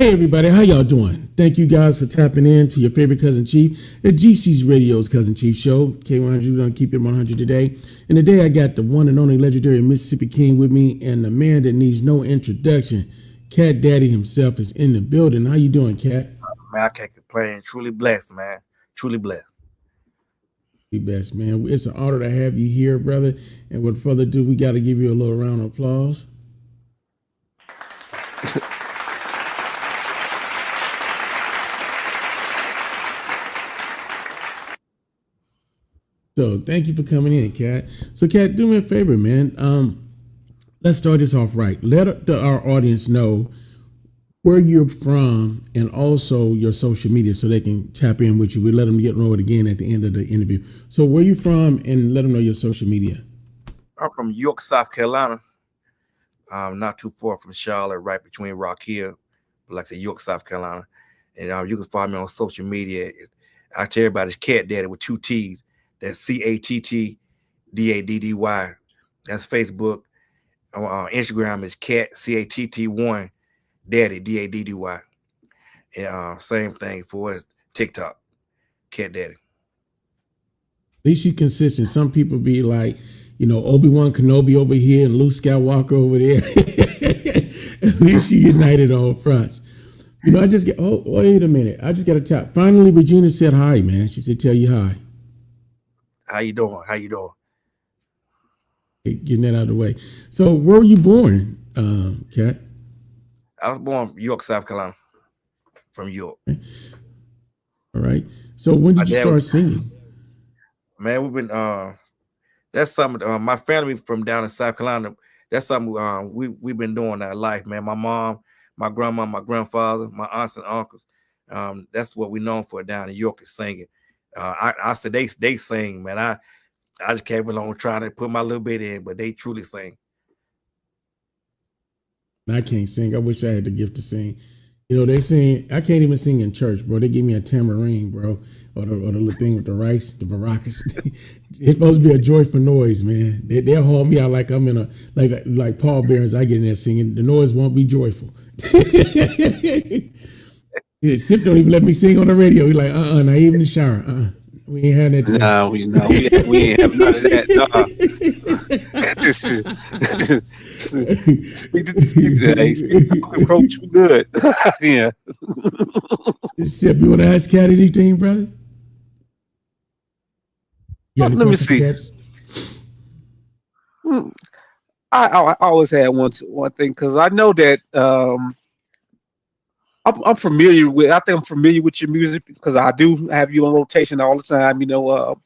Hey everybody, how y'all doing? Thank you guys for tapping in to your favorite Cousin Chief at GC's Radio's Cousin Chief Show. K100, we're gonna keep it 100 today. And today I got the one and only legendary Mississippi King with me, and the man that needs no introduction, Cat Daddy himself, is in the building. How you doing, Cat? Man, I can't complain. Truly blessed, man. Truly blessed. The best, man. It's an honor to have you here, brother. And without further ado, we got to give you a little round of applause. So thank you for coming in, Cat. So, Cat, do me a favor, man. Let's start this off right. Let our audience know where you're from and also your social media so they can tap in with you. We let them get know it again at the end of the interview. So where you from and let them know your social media. I'm from York, South Carolina. Not too far from Charlotte, right between Rock Hill, but like I said, York, South Carolina. And you can find me on social media. I tell everybody it's Cat Daddy with two T's. That's CATTDADDY. That's Facebook. Instagram is Cat CATT1 Daddy DADDY. And same thing for us. TikTok, Cat Daddy. At least you consistent. Some people be like, Obi-Wan Kenobi over here and Luke Skywalker over there. At least you united on fronts. I just get, wait a minute. I just got a tap. Finally, Regina said hi, man. She said, tell you hi. How you doing? How you doing? Getting that out of the way. So where were you born, Cat? I was born in York, South Carolina. From York. Okay. All right. So when did you start singing? Man, we've been that's something my family from down in South Carolina, that's something we've been doing our life, man. My mom, my grandma, my grandfather, my aunts and uncles. That's what we're known for down in York is singing. I said they sing, man. I just came along trying to put my little bit in, but they truly sing. I can't sing. I wish I had the gift to sing. They sing. I can't even sing in church, bro. They give me a tambourine, bro, or the little thing with the rice, the maracas. It's supposed to be a joyful noise, man. They'll haul me out like I'm in a like Paul Bearers. I get in there singing. The noise won't be joyful. Sip don't even let me sing on the radio. He's like, not even in the shower. We ain't having that today. No, we ain't have none of that. Approach good. Yeah. Sip, you want to ask Cat anything, brother? Let me see. I always had one thing because I know that I'm familiar with. I think I'm familiar with your music because I do have you on rotation all the time. The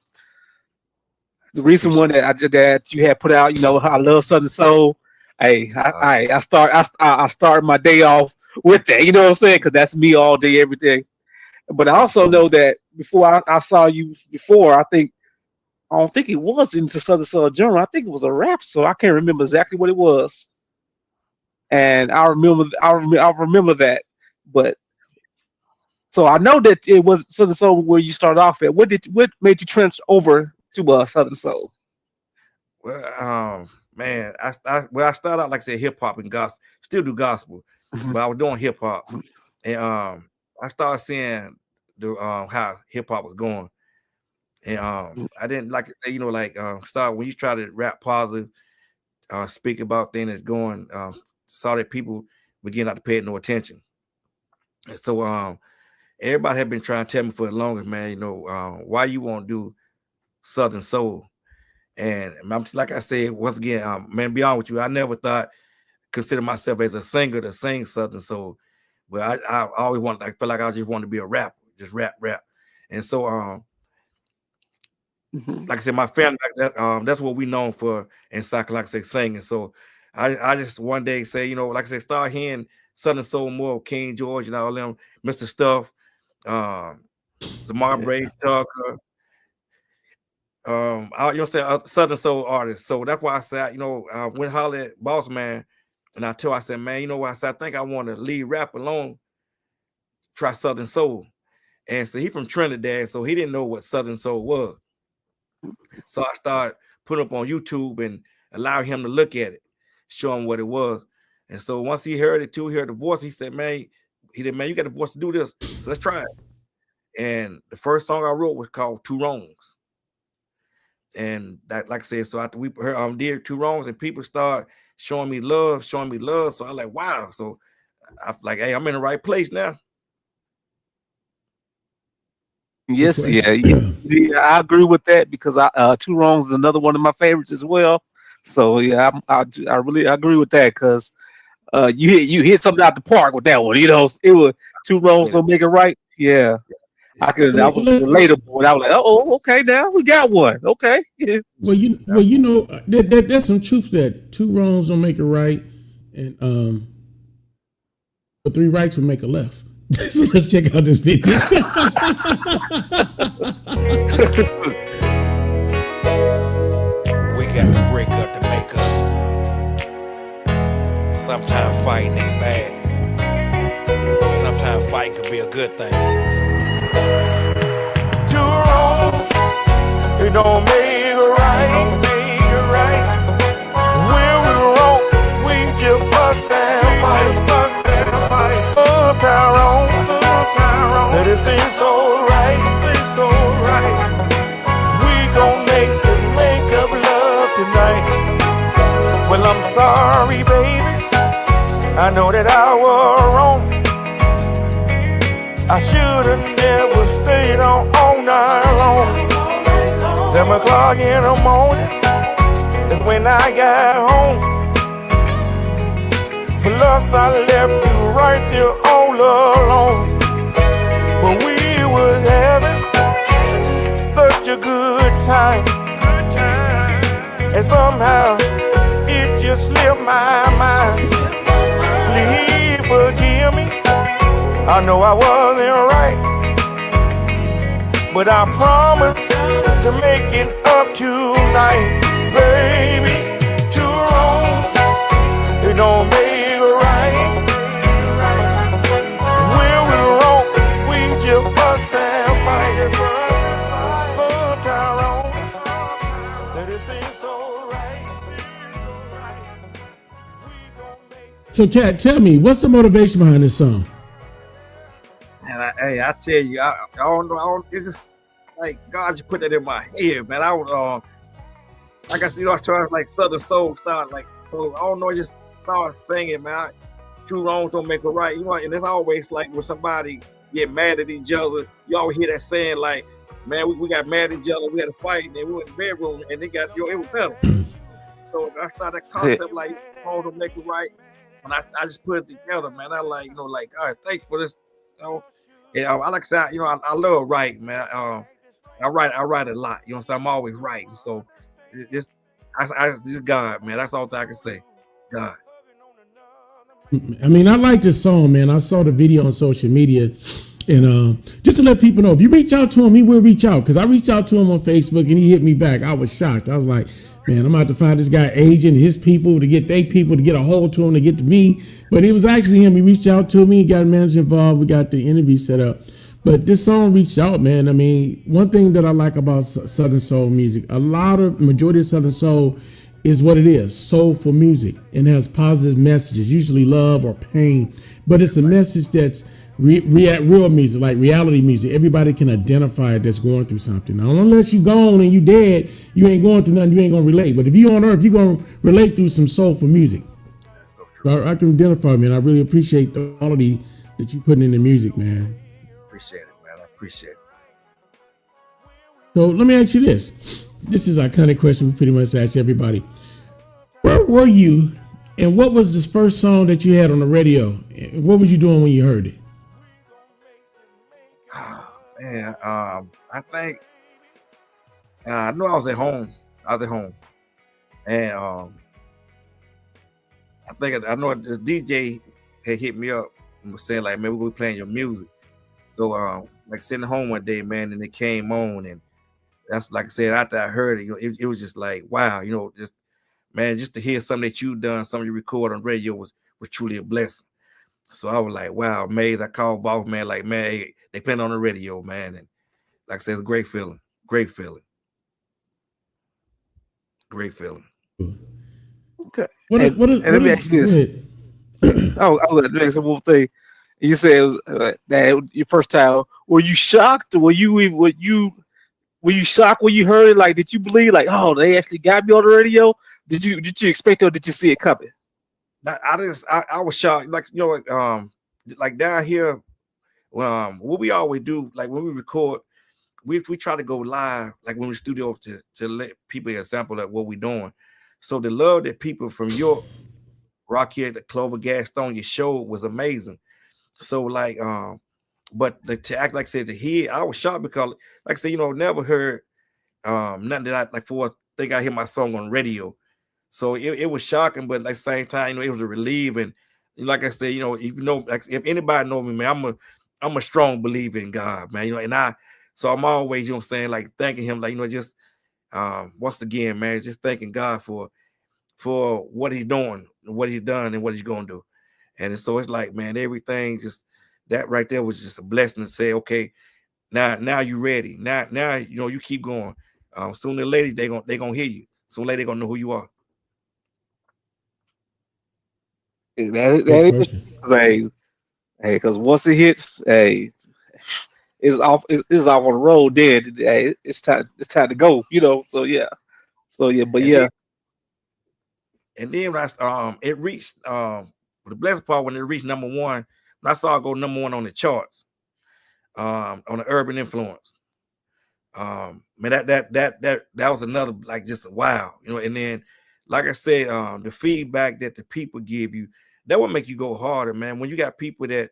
recent one that you had put out. I love Southern Soul. Hey, I start my day off with that. You know what I'm saying? Because that's me all day, every day. But I also know that before I saw you before, I don't think it was into Southern Soul genre. I think it was a rap, so I can't remember exactly what it was. And I remember that. But so I know that it was Southern Soul where you started off at. What made you transfer over to Southern Soul? Well, man, I started out like I said hip hop and gospel. Still do gospel, but I was doing hip hop, and I started seeing the how hip hop was going, and I didn't like to say start when you try to rap positive, speak about things that's going, saw that people begin not to pay it no attention. And so everybody had been trying to tell me for the longest, man, why you won't do Southern Soul. And I'm like I said, once again, man, to be honest with you, I never thought consider myself as a singer to sing Southern Soul. But I always I felt like I just wanted to be a rapper, just rap. And so like I said, my family like that, that's what we known for in South Carolina, like I said, singing. So I just one day say, like I said, start hearing Southern Soul more, King George and all them, Mr. Stuff, the Marbury Tucker, say Southern Soul artists. So that's why I said, I went holler at Boss Man, and I said, man, you know what? I said, I think I want to leave rap alone, try Southern Soul. And so he from Trinidad, so he didn't know what Southern Soul was. So I started putting up on YouTube and allow him to look at it, show him what it was. And so once he heard it too, he heard the voice, he said, man, he said, man, you got the voice to do this, so let's try it. And the first song I wrote was called Two Wrongs. And that, like I said, so after we did Two Wrongs, and people start showing me love. So I like, wow. So I like, hey, I'm in the right place now. Yes, yeah, I agree with that because Two Wrongs is another one of my favorites as well. So yeah, I really agree with that because you hit something out the park with that one. You know, it was Two Wrongs don't make it right. Yeah, I was relatable. And I was like, oh, okay, now we got one. Okay. Yeah. Well, you know, there's some truth to that. Two wrongs don't make it right, and but three rights will make a left. So let's check out this video. We got to break up to make up. Sometimes fighting ain't bad. Sometimes fighting could be a good thing. Two wrongs, it don't make it right. When we wrong, we just fuss and fight. Sometimes wrong, said it seems so right. We gon' make up love tonight. Well, I'm sorry, baby. I know that I was wrong. I should've never stayed on all night long. 7 o'clock in the morning is when I got home. Plus I left you right there all alone. But we was having such a good time. And somehow it just slipped my mind. Please forgive me, I know I wasn't right, but I promise to make it up tonight, baby. Two wrongs, it don't make it right. When we wrong, we just fuss and fight. Sometimes wrong, said it seems so right. So, Catt, tell me, what's the motivation behind this song? And I tell you, I don't know. It's just like God just put that in my head, man. I was like I said, I tried like Southern Soul style, like so. I don't know, I just started singing, man. Two wrongs don't make a right, you know. And it's always like when somebody get mad at each other, you always hear that saying like, man, we got mad at each other, we had a fight, and then we went in the bedroom, and they got it was better. So I started that concept like two wrongs don't make it right, and I just put it together, man. I like, you know, like, all right, thanks for this, you know. Yeah, I like to say, you know, I love writing, man. I write a lot. You know what I'm saying? I'm always writing. So it's God, man. That's all I can say. God. I mean, I like this song, man. I saw the video on social media, and just to let people know, if you reach out to him, he will reach out. Because I reached out to him on Facebook, and he hit me back. I was shocked. I was like, man, I'm about to find this guy agent, his people, to get their people to get a hold to him, to get to me. But it was actually him. He reached out to me, got a manager involved. We got the interview set up. But this song reached out, man. I mean, one thing that I like about Southern Soul music, majority of Southern Soul is what it is, soulful music, and has positive messages, usually love or pain. But it's a message that's real music, like reality music. Everybody can identify it that's going through something. Now, unless you gone and you dead, you ain't going through nothing, you ain't gonna relate. But if you on earth, you're gonna relate through some soulful music. So I can identify, man. I really appreciate the quality that you putting in the music, man. Appreciate it, man. I appreciate it. So let me ask you this. This is an iconic question we pretty much ask everybody. Where were you, and what was this first song that you had on the radio? What was you doing when you heard it? Man, I think I knew I was at home. And I know the DJ had hit me up and was saying like, man, we're gonna be playing your music. So like sitting home one day, man, and it came on, and that's like I said, after I heard it, you know, it was just like, wow, you know, just man, just to hear something that you done, something you record on radio was truly a blessing. So I was like, wow, amazed. I called boss, man, like, man, hey, they playing on the radio, man. And like I said, it's a great feeling. Great feeling. Okay. Let me ask you this. Let me ask one more thing. You said it was, that your first time. Were you shocked? Were you shocked when you heard it? Like, did you believe like, oh, they actually got me on the radio? Did you expect it or did you see it coming? I was shocked. Like, you know, like down here, what we always do, like when we record, we try to go live, like when we studio to let people get a sample of what we're doing. So the love that people from York, Rocky, the Clover, Gastonia showed was amazing. So like, but to act like I said to hear, I was shocked because, like I said, you know, never heard nothing that I like for. I think I hear my song on radio, so it was shocking. But at the same time, you know, it was a relief. And like I said, you know, if you know, like if anybody know me, man, I'm a strong believer in God, man. You know, so I'm always, you know what I'm saying, like thanking him, like, you know, just once again, man, just thanking God for what he's doing, what he's done, and what he's gonna do. And so it's like, man, everything just that right there was just a blessing to say, okay, now you ready. Now you know you keep going. Sooner or later they gonna hear you. Sooner or later they gonna know who you are. That is hey, because once it hits, hey, it's off on the road. Then hey, it's time to go. You know, so yeah, but yeah. And then it reached the blessed part when it reached number one. When I saw it go number one on the charts, on the urban influence. Man, that was another, like, just wow, you know. And then, like I said, the feedback that the people give you, that will make you go harder, man. When you got people that,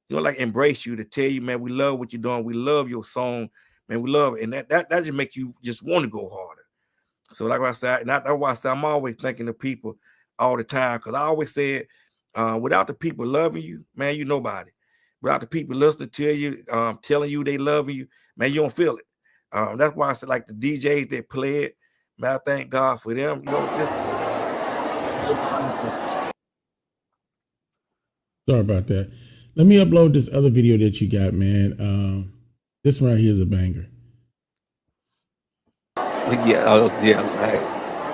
you know, like embrace you, to tell you, man, we love what you're doing, we love your song, man, we love it, and that just make you just want to go harder. So like I said, and that's why I say I'm always thanking the people all the time, because I always said, without the people loving you, man, you nobody. Without the people listening to you, telling you they love you, man, you don't feel it. That's why I said, like the DJs that play it, man, I thank God for them. You know, Sorry about that. Let me upload this other video that you got, man. This one right here is a banger. Yeah, right.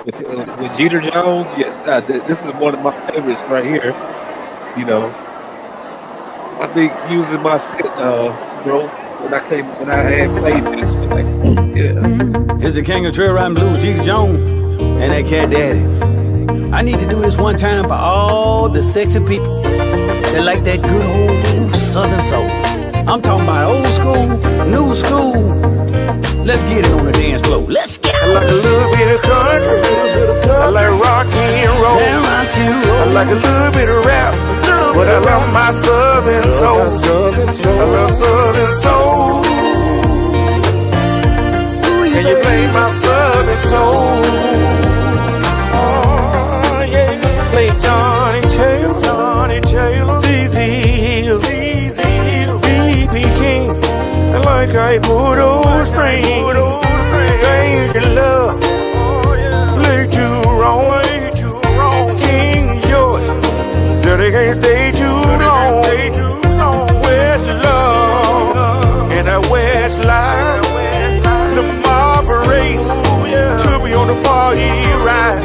With Jeter Jones, yes, this is one of my favorites right here. You know, I think using my set, bro, when I had played this, like, yeah. Here's the king of trail riding blues, Jeter Jones, and that Cat Daddy. I need to do this one time for all the sexy people that like that good old Southern soul. I'm talking about old school, new school. Let's get it on the dance floor. Let's get it. I like a little bit of country. I like rock and roll. I like a little bit of rap, but I love my Southern soul. I love Southern soul. Can you play my Southern soul? Oh yeah, play Johnny Taylor, ZZ, B.B. King. And like I put old strings, ain't your love, play too wrong, King George, said they can't stay too long, with love, and that West Line, the mob race, to be on the party ride,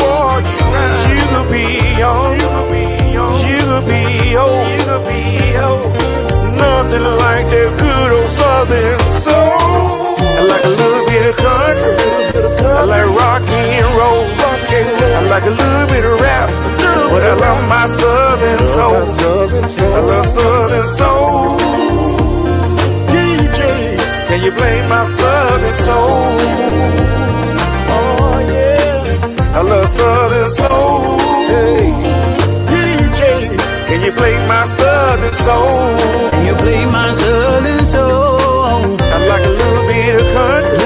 you could be young, you could be old, nothing like that good old Southern soul. I like a little bit of country, I like rock and roll, I like a little bit of rap, but I love my Southern soul. I love Southern soul. DJ, can you play my Southern soul? Oh yeah, I love Southern soul. Hey, DJ, can you play my Southern soul? Can you play my Southern soul? I like a little bit of country,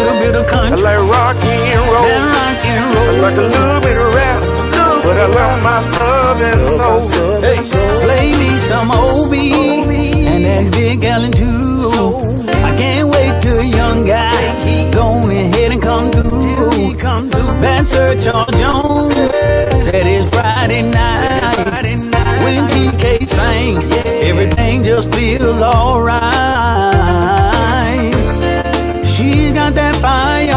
I like rock and roll, I like a little bit of rap, but I love my Southern soul. Hey, play me some Obi and that Big Allen too. I can't wait till a young guy go on ahead and come through. That Sir Charles Jones said it's Friday night. When TK sang, everything just feels alright. She got that fire,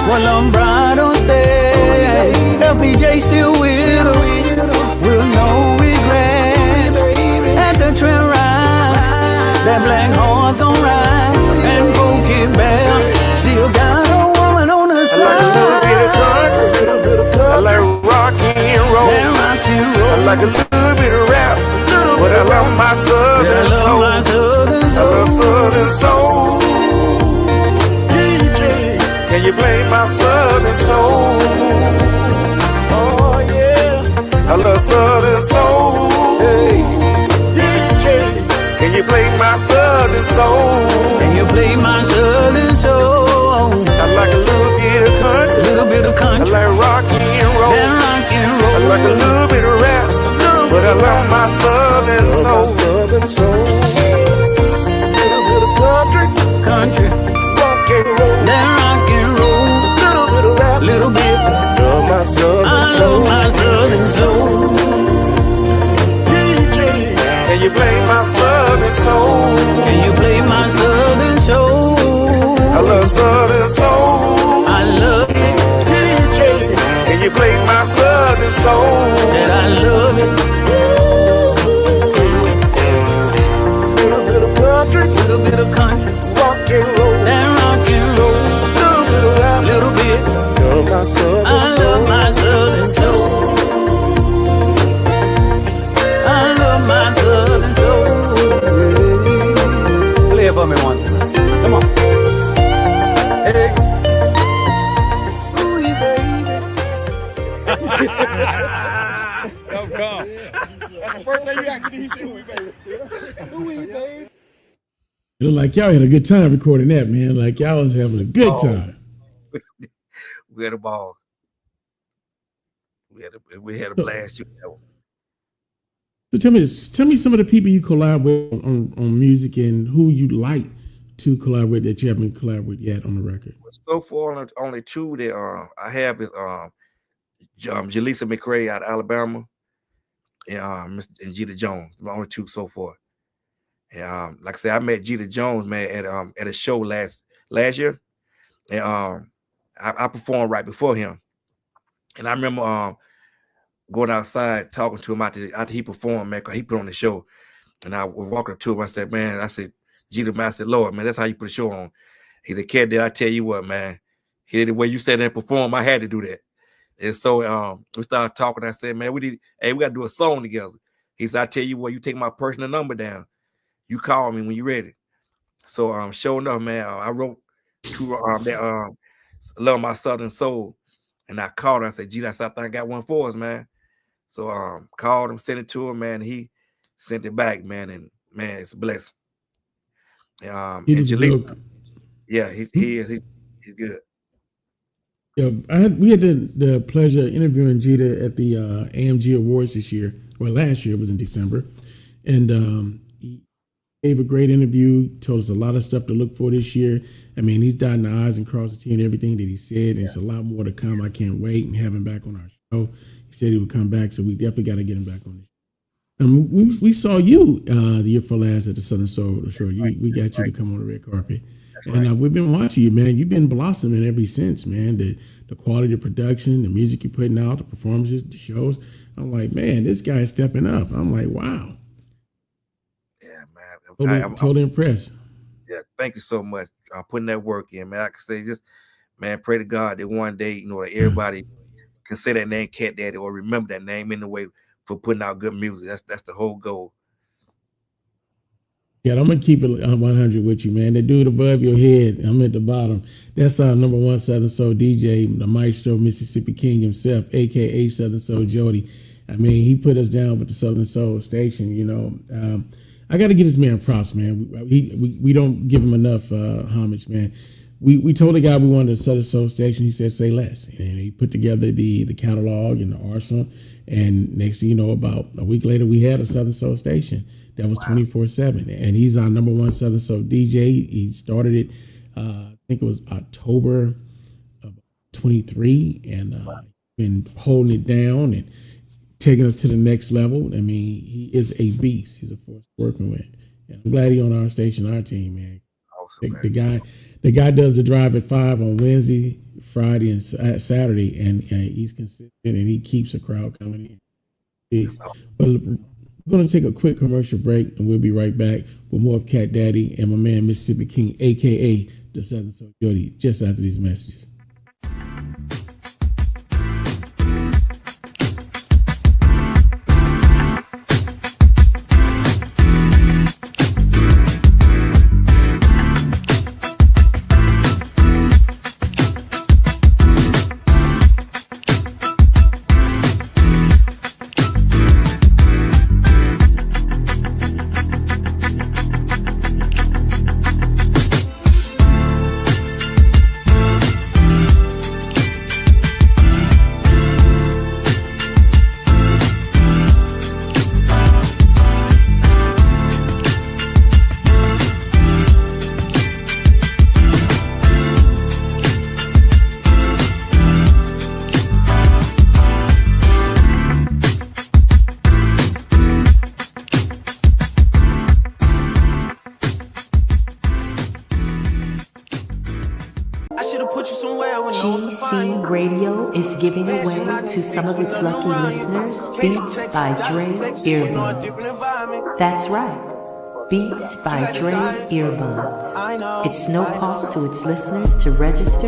well I'm bright on stage. LPJ still with her, with no regrets. At the trail ride, like a little bit of rap, but I love my southern soul. I love southern soul. DJ, can you play my southern soul? Oh yeah, I love southern soul. Hey, DJ, can you play my southern soul? Can you play my southern soul? I like a little bit of country, A little bit of I country, like rock and roll. and rock and I roll. like a little bit of rap, but I love my southern soul. Southern soul. Little bit of country, Country, rock and roll. then rock and roll. Little bit of rap, Little bit, love my southern I soul. love my southern soul. DJ, can you play my southern soul? Can you play my southern soul? I love southern soul. I love it, DJ, can you play my southern soul? said I love it. Little bit of country, Little bit of country, rock and roll. then rock and roll. Little bit of rap, Little bit, love my southern I soul. love my southern soul. I love my southern soul. Play it for me one time. Come on. Hey. Ooh, baby. It looked like y'all had a good time recording that, man. Like y'all was having a good time. We had a ball. We had a blast. You know. So tell me some of the people you collab with on music and who you like to collab with that you haven't collabed with yet on the record. So far, only two that I have is Jaleesa McRae out of Alabama and Jeter Jones. The only two so far. And like I said, I met Jeter Jones, man, at a show last year, and I performed right before him. And I remember going outside talking to him after he performed, man, because he put on the show. And I was walking up to him. I said, Jeter, man, I said, Lord, man, that's how you put a show on. He said, Catt, I tell you what, man, the way you sat there and perform, I had to do that. And so we started talking. I said, man, we got to do a song together. He said, I tell you what, you take my personal number down. You call me when you're ready. So sure enough, man, I wrote to that Love My Southern Soul. And I called him. I said, Jeter, I think I got one for us, man. So called him, sent it to him, man. He sent it back, man. And man, it's a blessing. And Jaleesa, yeah, he's good. Yeah, we had the pleasure of interviewing Jeter at the AMG Awards this year. Well, last year it was in December, and he gave a great interview. Told us a lot of stuff to look for this year. I mean, he's dotting the I's and crossing the T and everything that he said. And it's a lot more to come. I can't wait and have him back on our show. He said he would come back, so we definitely got to get him back on this. We saw you the year for last at the Southern Soul Show. We got you to come on the red carpet. And we've been watching you, man. You've been blossoming ever since, man. The quality of production, the music you're putting out, the performances, the shows. I'm like, man, this guy's stepping up. I'm like, wow. Yeah, man. I'm totally impressed. Yeah, thank you so much. Putting that work in, man. I can say just, man, pray to God that one day, you know, that everybody can say that name Catt Daddy or remember that name in the way for putting out good music. That's the whole goal. Yeah, I'm gonna keep it 100 with you, man. The dude above your head, I'm at the bottom. That's our number one Southern Soul DJ, the Maestro, Mississippi King himself, aka Southern Soul Jody. I mean, he put us down with the Southern Soul Station. You know, I got to give this man props, man. We don't give him enough homage, man. We told the guy we wanted a Southern Soul Station. He said, "Say less," and he put together the catalog and the arsenal. And next thing you know, about a week later, we had a Southern Soul Station that was 24/7, and he's our number one Southern Soul DJ. He started it, I think it was October of 23, and been holding it down and taking us to the next level. I mean, he is a beast. He's a force working with. And I'm glad he's on our station, our team, man. Awesome, man. The guy does the drive at 5 on Wednesday, Friday, and Saturday, and he's consistent and he keeps the crowd coming in. But we're going to take a quick commercial break, and we'll be right back with more of Catt Daddy and my man Mississippi King, aka the Southern Soul Jody, just after these messages. GC Radio is giving away to some of its lucky listeners Beats by Dre earbuds. That's right, Beats by Dre earbuds. It's no cost to its listeners to register.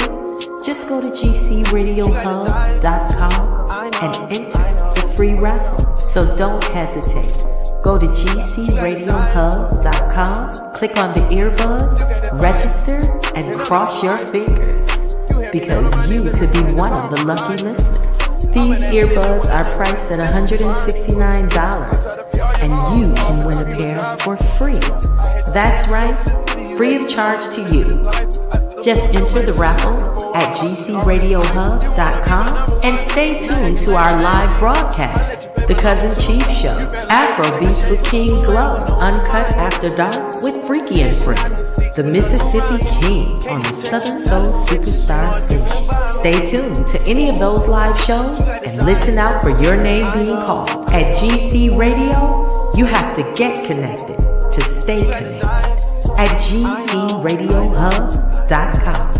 Just go to gcradiohub.com and enter the free raffle. So don't hesitate. Go to gcradiohub.com, click on the earbud, register, and cross your fingers, because you could be one of the lucky listeners. These earbuds are priced at $169, and you can win a pair for free. That's right, free of charge to you. Just enter the raffle at gcradiohub.com and stay tuned to our live broadcast, The Cuzzin Chief Show, Afro Beats with King Glow, Uncut After Dark with Freaky and Friends, the Mississippi King on the Southern Soul Superstar Station. Stay tuned to any of those live shows and listen out for your name being called. At GC Radio, you have to get connected to stay connected. At gcradiohub.com.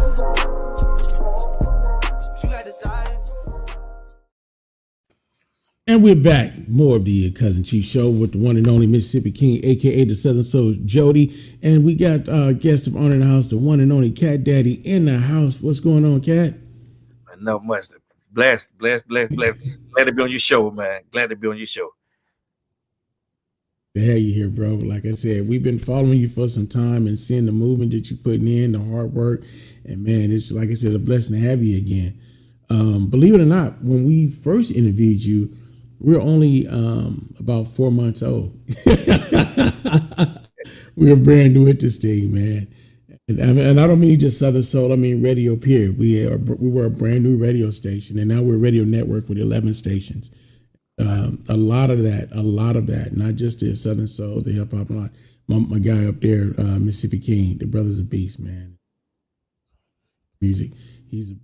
And we're back. More of the Cuzzin Chief Show with the one and only Mississippi King, aka the Southern Soul Jody. And we got guest of honor in the house, the one and only Catt Daddy in the house. What's going on, Catt? Not much. Blessed. Glad to be on your show, man. Glad to be on your show. To have you here, bro. Like I said, we've been following you for some time and seeing the movement that you're putting in, the hard work. And man, it's like I said, a blessing to have you again. Believe it or not, when we first interviewed you, we were only about 4 months old. We were brand new at this thing, man. And I don't mean just Southern Soul. I mean radio period. We were a brand new radio station, and now we're a radio network with 11 stations. A lot of that, not just the Southern Soul, the hip hop line. My guy up there, Mississippi King, the Brothers of Beast, man. Music, he's and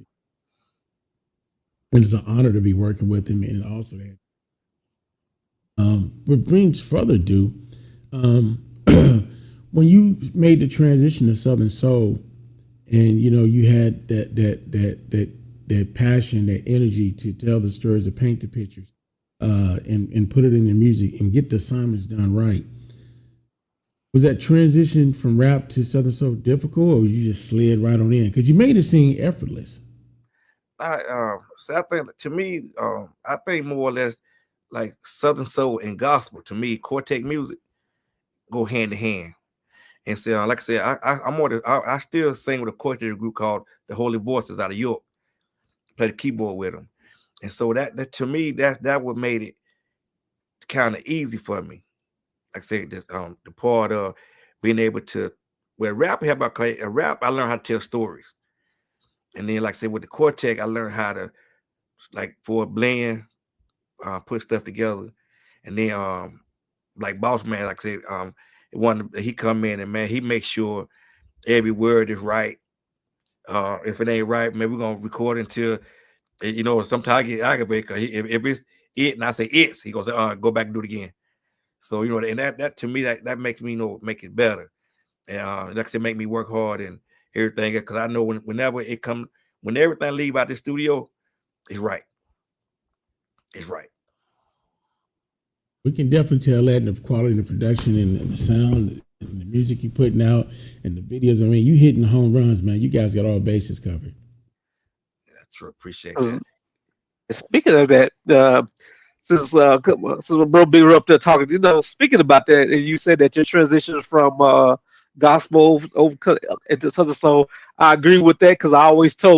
it's an honor to be working with him, and also that. What brings further ado, when you made the transition to Southern Soul, and you had that passion, that energy to tell the stories, to paint the pictures. And put it in the music and get the assignments done right. Was that transition from rap to Southern Soul difficult, or you just slid right on in? Because you made it seem effortless. So I think, to me, I think more or less like Southern Soul and gospel, to me, quartet music go hand in hand. And so, like I said, I still sing with a quartet group called the Holy Voices out of York. Play the keyboard with them. And so that to me, that what made it kind of easy for me. Like I said, the part of being able to, where rap, I learned how to tell stories. And then, like I said, with the quartet, I learned how to, like, for a blend, put stuff together. And then, like Boss Man, like I said, he come in and, man, he makes sure every word is right. If it ain't right, man, we're going to record until, sometimes I get aggravated because if it's it and I say it's, he goes, go back and do it again. So, and that to me, that makes me make it better. And like I said, make me work hard and everything, because I know whenever it comes, when everything leave out the studio, it's right. It's right. We can definitely tell that in the quality of the production and the sound and the music you're putting out and the videos. I mean, you hitting home runs, man. You guys got all bases covered. True, appreciate that. Speaking of that, since bro Big up there talking, speaking about that, and you said that your transition from gospel over into Southern Soul, I agree with that, because I always said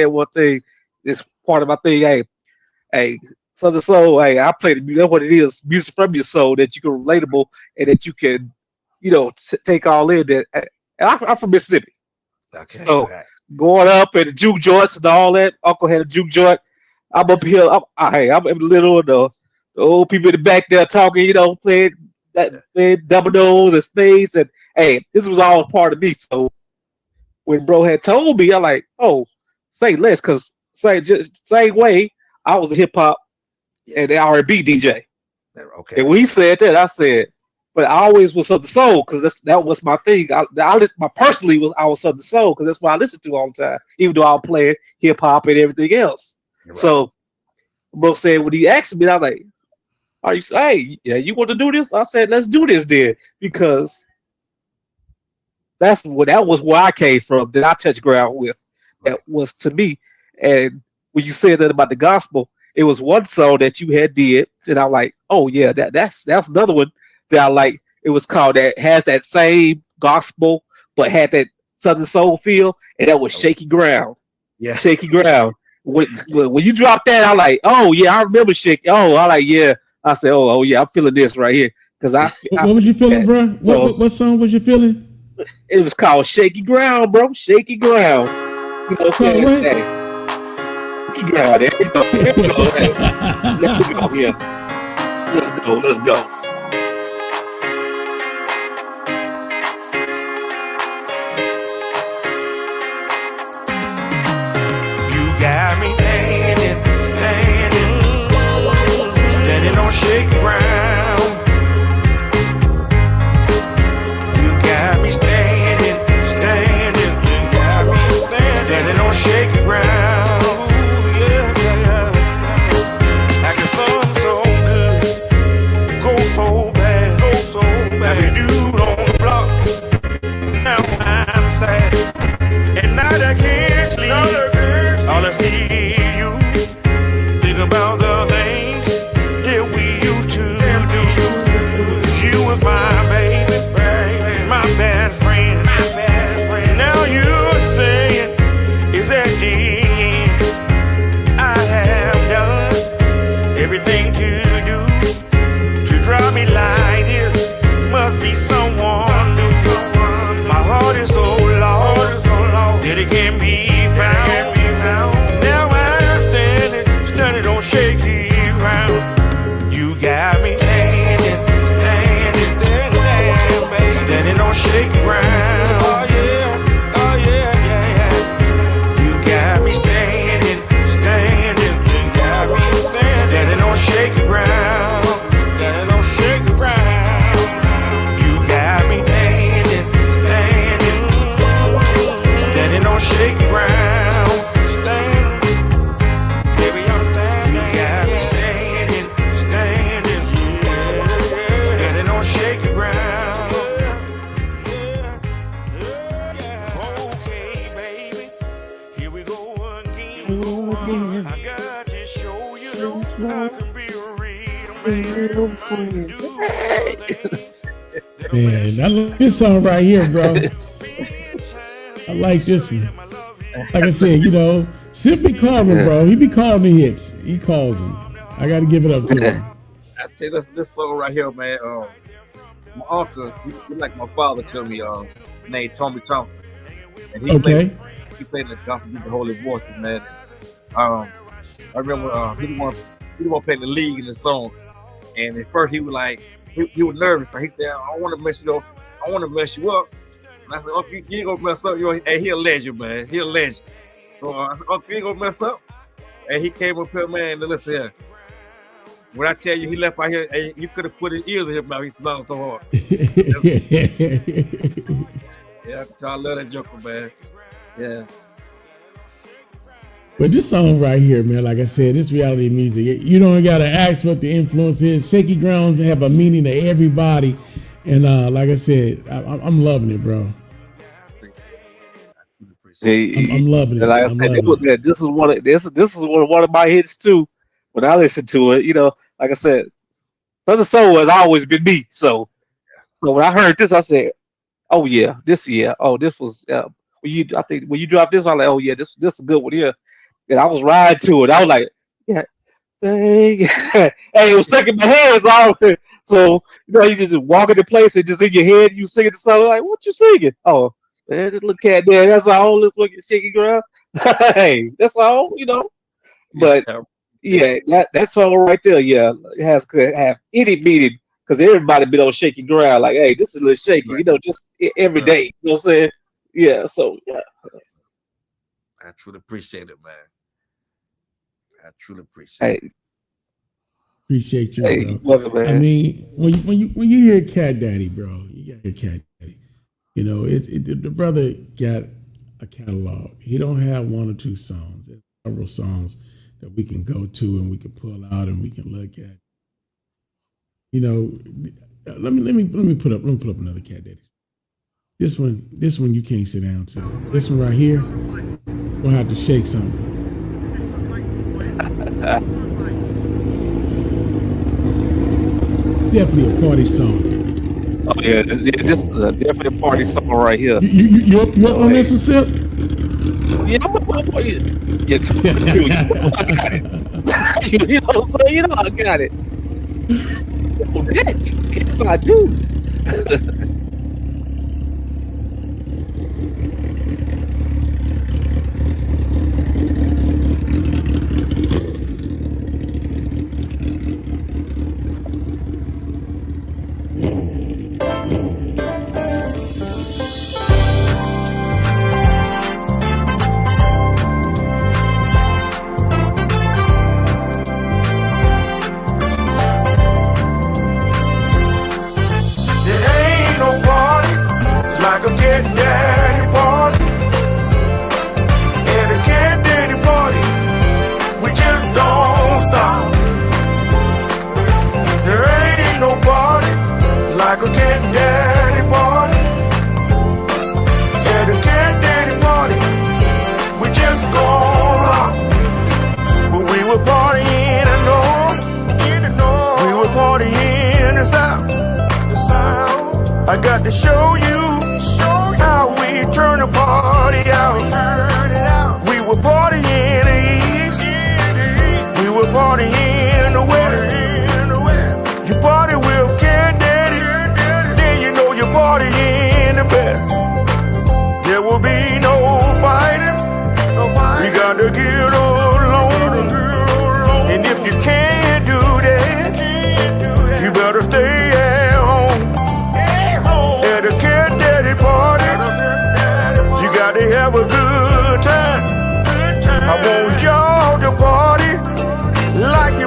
one thing. It's part of my thing. Hey, Southern Soul. Hey, I play the music. That's what it is. Music from your soul that you can relatable and that you can, take all in. That. And I'm from Mississippi. Okay. So, going up at the juke joints and all that. Uncle had a juke joint. I'm up here. I'm in the little, the old people in the back there talking, playing dominoes and spades. And hey, this was all part of me. So when bro had told me, I'm like, oh, say less, because same way I was a hip hop and the R&B DJ. Okay. And when he said that, I said, but I always was Southern Soul because that was my thing. I was Southern Soul because that's what I listened to all the time, even though I was playing hip hop and everything else. Right. So, bro said when he asked me, I was like, "Are you? Hey, yeah, you want to do this?" I said, "Let's do this then," because that was where I came from. That I touched ground with. That was to me. And when you said that about the gospel, it was one song that you had did, and I'm like, "Oh yeah, that's another one that I like." It was called that has that same gospel, but had that Southern Soul feel, and that was Shaky Ground. Yeah. Shaky Ground. When you dropped that, I'm like, "Oh yeah, I remember Shaky." Oh, I like yeah. I said, "Oh yeah, I'm feeling this right here." Because what was you feeling, bro? So, What song was you feeling? it was called Shaky Ground, bro. Shaky Ground. You know what I'm saying? What? Hey, Shaky Ground. There we go. There we go. Hey, let's go. Yeah. Let's go. Let's go. You got me standing on shaky ground. You got me standing on shaky ground. Yeah. I can something so good, go so bad. Every dude on the block, now I'm sad, and now I can't sleep. All I see is you. Think about the things that we used to do. You were my baby, my best friend. Now you're saying, is that the end? I have done everything to do to drive me like this. Must be someone new. My heart is so lost that it can't be found. Now I'm standing on shaky ground. You got me standing on shaky ground. Oh yeah. You got me standing on shaky ground. Standing on shaky ground. You got me standing on shaky ground. Baby, I'm standing. You got me standing on shaky ground. Okay, baby, here we go again. I got to show you I can be a real man. Man, I like this song right here, bro. I like this one. Like I said, Simply called him, bro. He be calling the hits. He calls them. I got to give it up to him. I tell you this song right here, man. My uncle, he like my father to me, named Tommy Thompson. And he played the gospel with the Holy Voices, man. I remember he didn't want to play the lead in the song. And at first he was like, he was nervous. He said, I want to mess you up. And I said, okay, you ain't gonna mess up. Hey, he a legend, man. He a legend. So I said, okay, you ain't gonna mess up. And he came up here, man, and listen here. When I tell you he left out here, hey, you could have put his ears in his mouth. He smelled so hard. Yeah, I love that joker, man. Yeah. But this song right here, man, like I said, this reality music. You don't gotta ask what the influence is. Shaky Ground have a meaning to everybody, and like I said, I'm loving it, bro. I'm loving it. Like I said, this is one of my hits too. When I listen to it, like I said, Southern Soul has always been me. So when I heard this, I said, "Oh yeah, this was when you dropped this, I'm like, oh yeah, this is a good one here." And I was riding to it. I was like, yeah, dang. Hey, it was stuck in my head. So you just walk into place and just in your head, you singing the song. Like, what you singing? Oh, man, this little cat there. That's all. This fucking shaky ground. Hey, that's all. But yeah, that song right there, yeah, it could have any meaning because everybody been on shaky ground. Like, hey, this is a little shaky. Just every day. You know what I'm saying? Yeah. So yeah. I truly appreciate it, man. I truly appreciate it. Appreciate you, Hey, bro. welcome, man. I mean, when you hear Cat Daddy, bro, you got to hear Cat Daddy. You know, the brother got a catalog. He don't have one or two songs. There's several songs that we can go to and we can pull out and we can look at. You know, let me put up another Cat Daddy. This one you can't sit down to. This one right here, we'll have to shake something. Definitely a party song. Oh yeah, this is definitely a party song right here. You up on this one, Sip? Yeah, I'm a yeah, I got it. You know what I'm saying? You know I got it. Oh, bitch. Yes, I do. I got to show you how we turn the party out. We were partying in the east, we were partying in the west. You party with Cat Daddy, then you know you partying the best. There will be no fighting, we got to get along. And if you can't do that, you better stay at home. At a Cat Daddy party, you got to have a good time. I want y'all to party like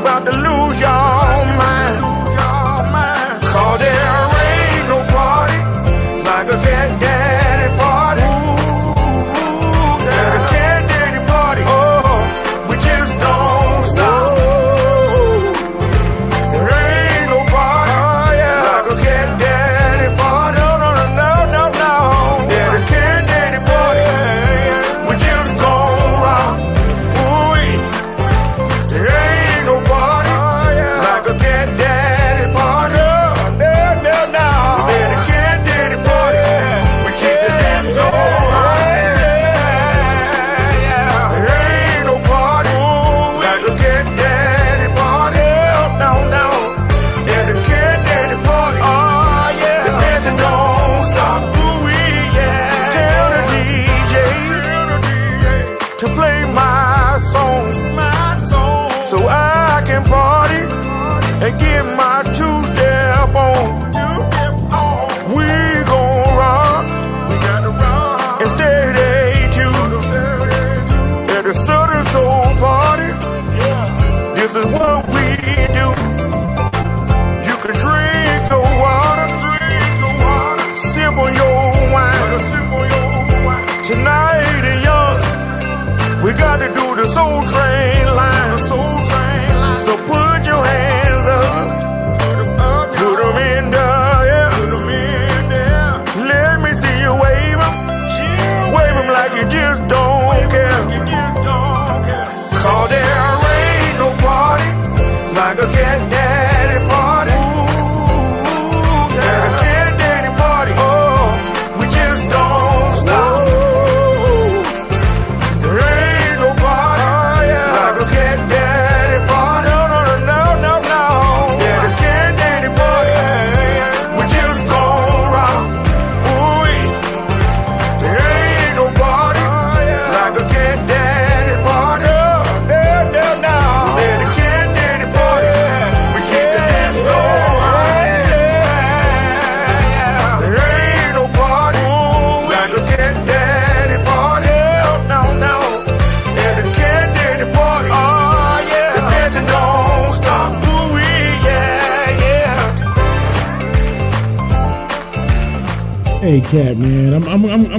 Hey, Catt, man, I'm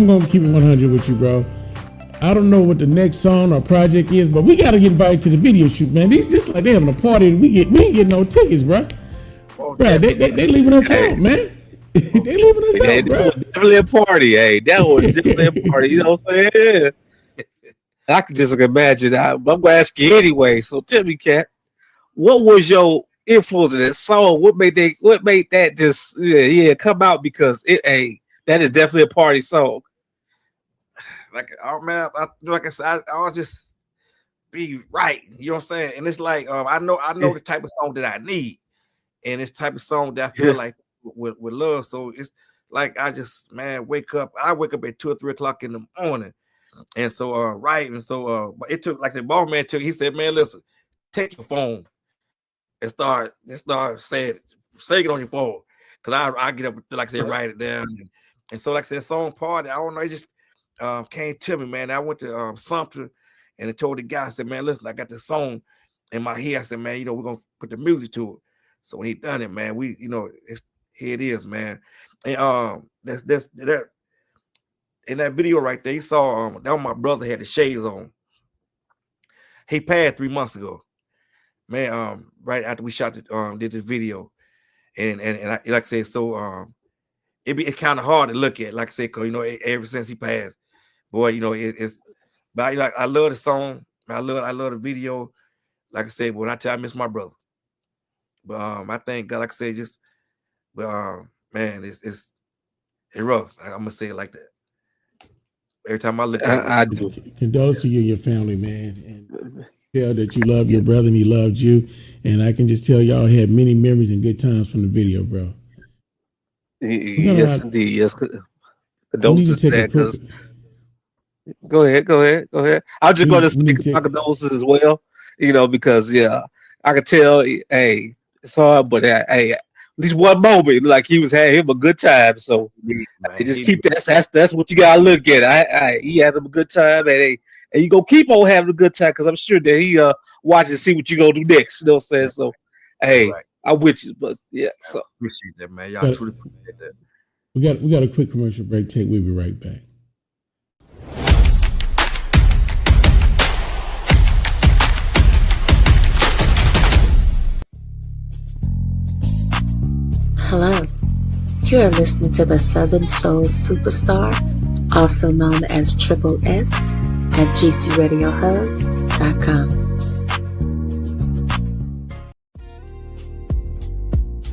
gonna keep it 100 with you, bro. I don't know what the next song or project is, but we gotta get invited to the video shoot, man. These just like they having a party and we ain't getting no tickets, bro. Bro, they leaving us out, man. They leaving us out, bro. That was definitely a party, hey. That was definitely a party. You know what I'm saying? I can just imagine. I'm gonna ask you anyway. So tell me, Catt, what was your influence in that song? What made that just come out? Because that is definitely a party song. Like, oh man, like I said, I was just be right. You know what I'm saying? And it's like I know the type of song that I need, and it's type of song that I feel like with love. So it's like I just wake up. I wake up at 2 or 3 o'clock in the morning, and so and so but it took, like the boss man took. He said, man, listen, take your phone and start saying it on your phone, because I get up, like I said, write it down, and so like I said, song party. I don't know, it just came to me, man. I went to Sumter and I told the guy, I said, man, listen, I got this song in my head. I said, man, we're gonna put the music to it. So when he done it, man, we, here it is, man. And that in that video right there, you saw that was my brother, had the shades on. He passed 3 months ago, man. Right after we shot did this video, and I, like I said, so it's kind of hard to look at, like I said, because ever since he passed, boy, it's. But I love the song. I love the video. Like I said, when I tell I miss my brother. But I thank God, like I said, just, but man, it's rough. I'm gonna say it like that. Every time I look at it, I do. Condolences to you and your family, man, and tell that you love your brother and he loved you. And I can just tell y'all had many memories and good times from the video, bro. Yes, indeed. Yes. Condolences to that. Go ahead. I was just going to speak my condolences as well, because I could tell, hey, it's hard, but hey, at least one moment, like he was having him a good time. So just keep that. That's what you gotta look at. He had him a good time, and you gonna keep on having a good time, because I'm sure that he watch and see what you gonna do next. You know what I'm saying? So hey, right. I'm with you, but yeah. So appreciate that, man. Y'all truly appreciate that. We got a quick commercial break. We'll be right back. Hello, you are listening to the Southern Soul Superstar, also known as Triple S, at GCRadioHub.com.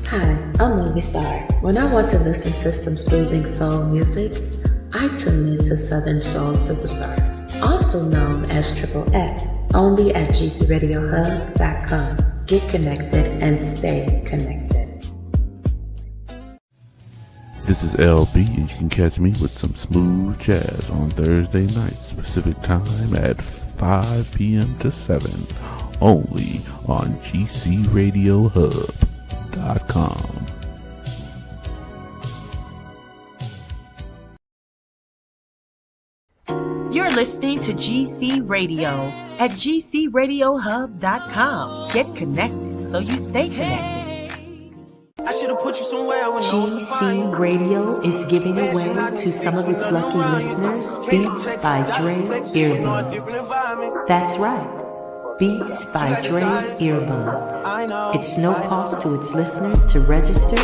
Hi, I'm Movie Star. When I want to listen to some soothing soul music, I tune into Southern Soul Superstars, also known as Triple S, only at GCRadioHub.com. Get connected and stay connected. This is LB, and you can catch me with some smooth jazz on Thursday nights, Pacific time at 5 p.m. to 7, only on GCRadioHub.com. You're listening to GC Radio at GCRadioHub.com. Get connected so you stay connected. GC Radio is giving away to some of its lucky listeners Beats by Dre earbuds. That's right, Beats by Dre earbuds. It's no cost to its listeners to register.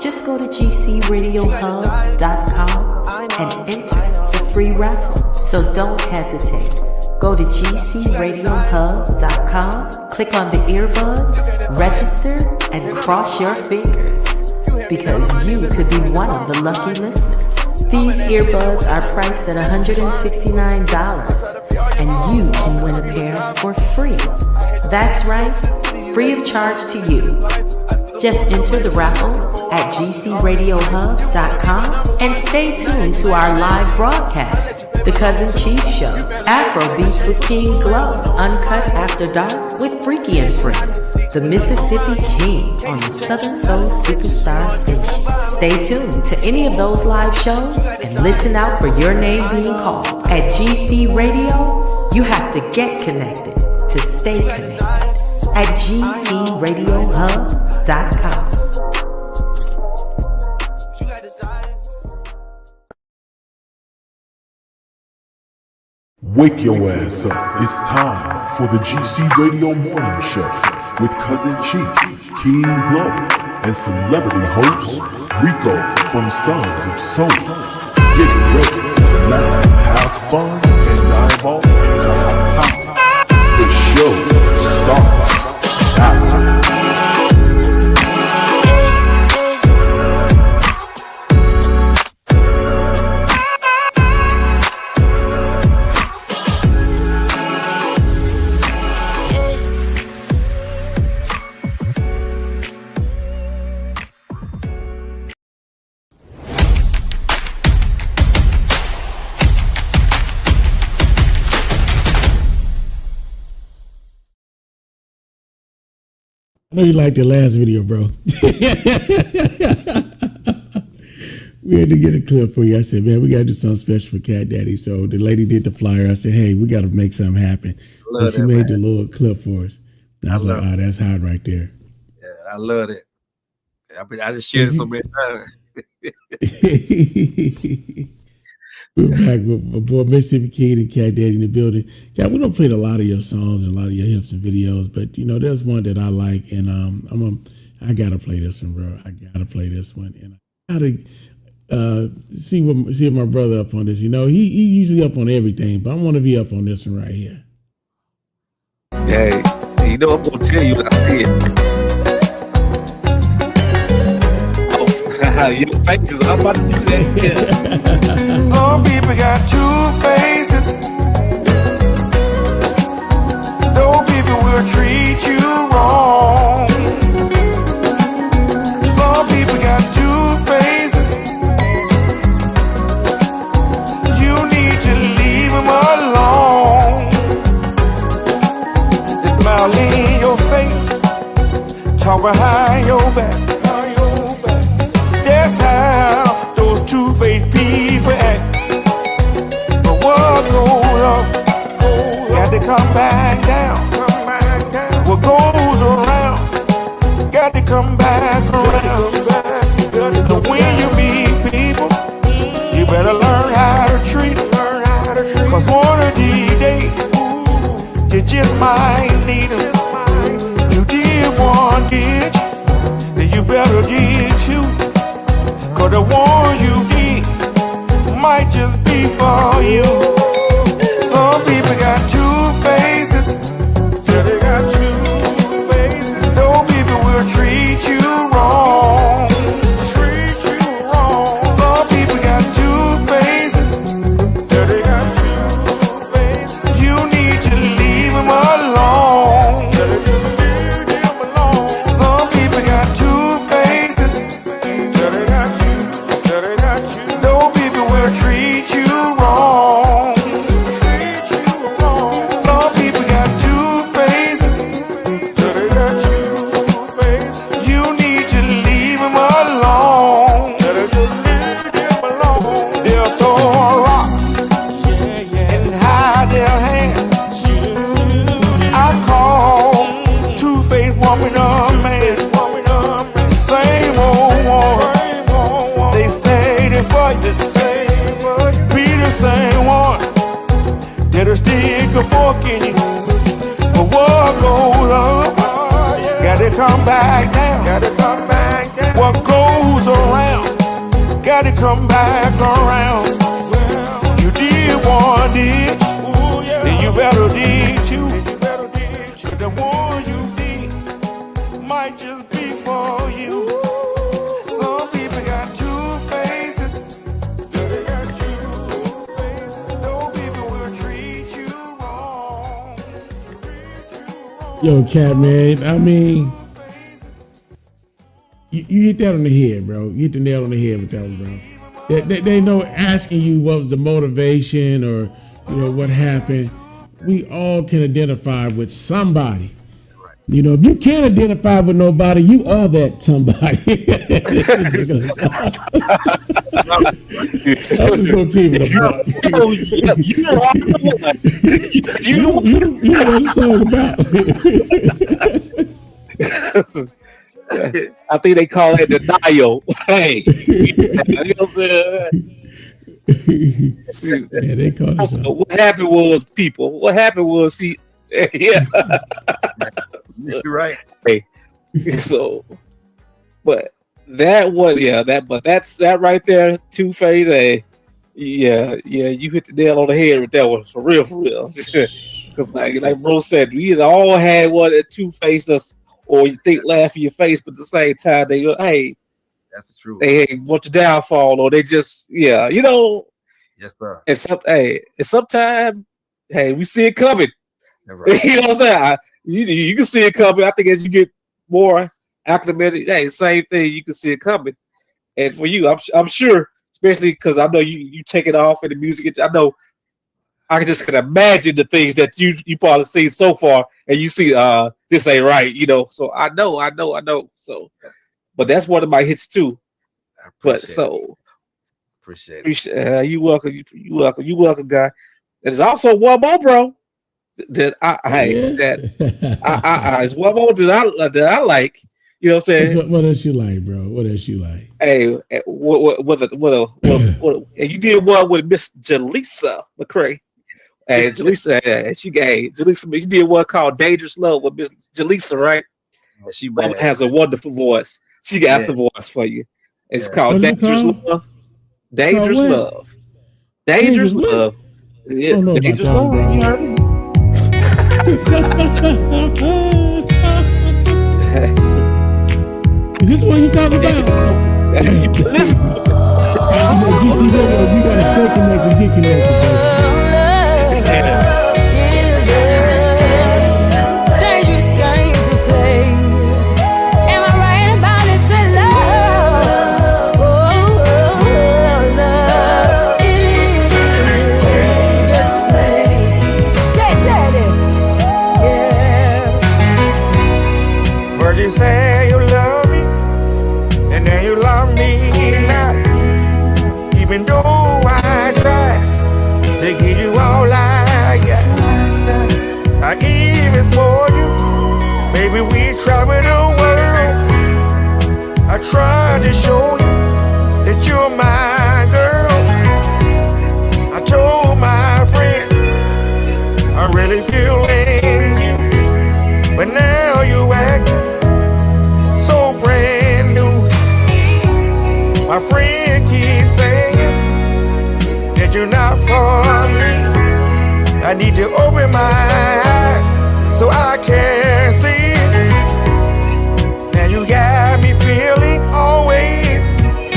Just go to GCRadioHub.com and enter the free raffle. So don't hesitate. Go to GCRadioHub.com, click on the earbuds, register, and cross your fingers, because you could be one of the lucky listeners. These earbuds are priced at $169, and you can win a pair for free. That's right, free of charge to you. Just enter the raffle at GCRadioHub.com and stay tuned to our live broadcast, The Cuzzin Chief Show, Afro Beats with King Glow, Uncut After Dark with Freaky and Friends, the Mississippi King on the Southern Soul Superstar station. Stay tuned to any of those live shows and listen out for your name being called. At GC Radio, you have to get connected to stay connected. At GCRadioHub.com. Wake your ass up. It's time for the GC Radio Morning Show with Cousin Chief, King Glow, and celebrity host Rico from Sons of Soul. Get ready to laugh, have fun, and dive off into hot topics. The show starts now. I know you liked the last video, bro. We had to get a clip for you. I said, man, we got to do something special for Cat Daddy. So the lady did the flyer. I said, hey, we got to make something happen. So she made the little clip for us. And I was like, oh, that's hot right there. Yeah, I love it. I just shared it so many times. We're back with my boy Mississippi King and Cat Daddy in the building. Cat, we don't play a lot of your songs and a lot of your hips and videos, but you know, there's one that I like, and I gotta play this one, bro. I gotta play this one, and I gotta see if my brother up on this. You know, he usually up on everything, but I want to be up on this one right here. Hey, you know I'm gonna tell you what I said. Your faces, I'm about to see that. Yeah. Some people got two faces. Those people will treat you wrong. Some people got two faces. You need to leave them alone. They smile in your face, talk behind your back. That's how those two-faced people act. But what goes up, got to come back down. What goes around, got to come back around. But when you meet people, you better learn how to treat them. Cause one of these days, you just might need them. You did one ditch, then you better get two. Cause the one you need might just be for you. Some people got two faces. Yeah, they got two faces. Those people will treat you wrong. Treat you wrong. Some people got two faces. Yeah, they got two faces. You need to leave them alone. Leave them alone. Some people got two faces. Yeah, they got two. No people will treat you wrong. Treat you wrong. Some people got two faces. So they got two faces. You need to leave them alone. Leave them alone. They'll throw a rock and hide their hands. I call two-faced woman a man. The same old one. They say they for you, be the same one that'll stick a fork in you. But what goes up, gotta come back down. What goes around, gotta come back around. You did one ditch, then you better dig two. Cause the one you did might just be for you. Some people got two faces. So they got two faces. Those people will treat you wrong. Yo, Cat, man, I mean, you hit that on the head, bro. You hit the nail on the head with that one, bro. They know asking you what was the motivation or, you know, what happened. We all can identify with somebody. You know, if you can't identify with nobody, you are that somebody. I'm just gonna keep it a buck. You know what the song about. I think they call it denial. Hey, you know what I'm saying? See, Yeah, they called us so out. what happened was people. What happened was he. Yeah. You're right. Hey, so, but that was but that's that right there. Two-Face. Yeah, you hit the nail on the head with that one for real. Because like bro said, we all had one that two-faced us, or you think laugh in your face, but at the same time they go, hey, That's true. they want the downfall, or they just Yes, sir. and sometimes hey, we see it coming. That's right. You know what I'm saying? You can see it coming. I think as you get more acclimated, hey, same thing, you can see it coming. And for you, I'm sure, especially because I know you take it off in the music. I know I just can imagine the things that you probably seen so far, and you see this ain't right, So I know. So, but that's one of my hits too. I But appreciate so it. you welcome, you welcome, guy. There's also one more, bro. That it's one more that I like. You know what I'm saying? What else you like, bro? What else you like? Hey, what and you did one with Miss Jaleesa McCray. And Jaleesa, you did one called Dangerous Love with Miss Jaleesa, right? She Woman bad. has a wonderful voice. She got some voice for you. It's called What is it Dangerous called? Love. Dangerous Called what? Love. Dangerous what? Love. I don't know about Dangerous that, Love. bro. You heard me? Is this what you talking about? Listen. GC Radio, you gotta stay connected, get connected, baby. Dangerous game to play. Am I right about it? Say love. Love. It is. Yes, yeah, daddy. Yeah. First you say you love me, and then you love me not. Even though I try to give you all I got, I even spoil you. Baby, we travel the world. I try to show you that you're my girl. I told my friend I'm really feeling you, but now you act so brand new. My friend keeps saying that you're not for me. I need to open my eyes so I can see it. Now you got me feeling always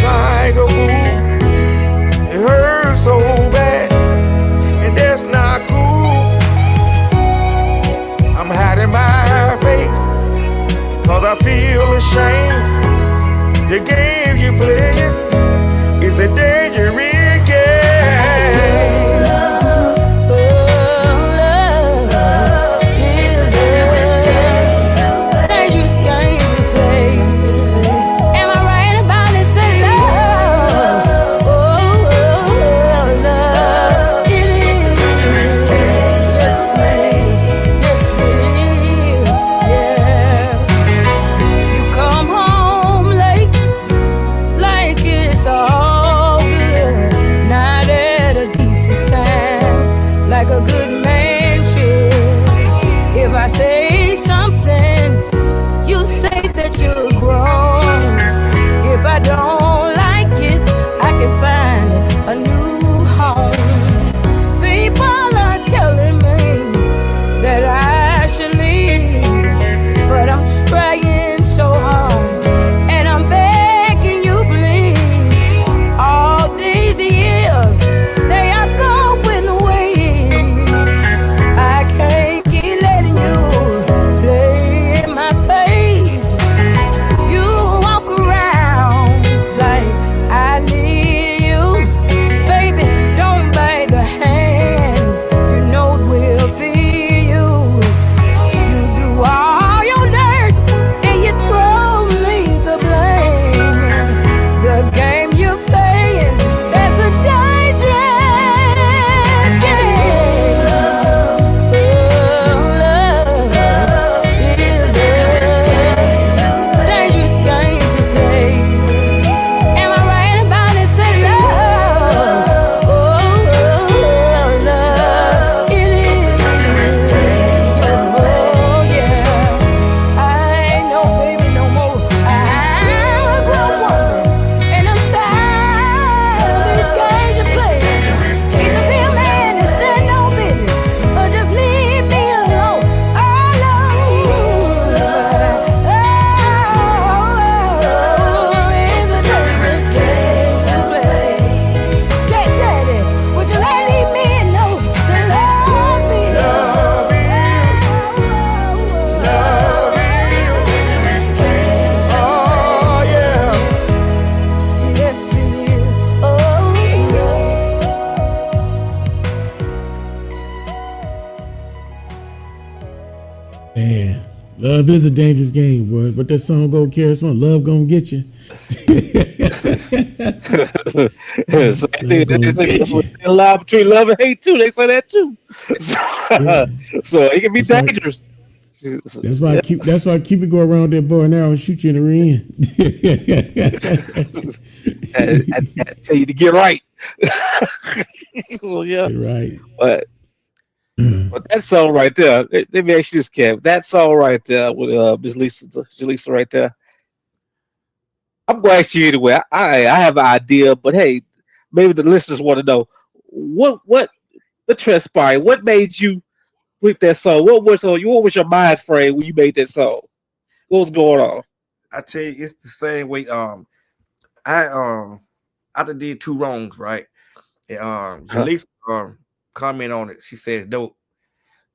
like a fool. It hurts so bad, and that's not cool. I'm hiding my face, cause I feel ashamed. The game you playing is a dangerous game. Come home late, like it Love is a dangerous game, boy. But that song go carry on. Love gonna get you. So they say a lot between love and hate too. They say that too. So it can be dangerous. That's why Cupid go around that boy now and shoot you in the rear end. I tell you to get right. So, yeah. Get right. But that song right there, let me ask you this, Catt. That song right there with Miss Lisa right there. I'm going to ask you anyway. I have an idea, but hey, maybe the listeners want to know what transpired. What made you with that song? What was your mind frame when you made that song? What was going on? I tell you, it's the same way. I did two wrongs, right? And Jalisa comment on it. She said dope.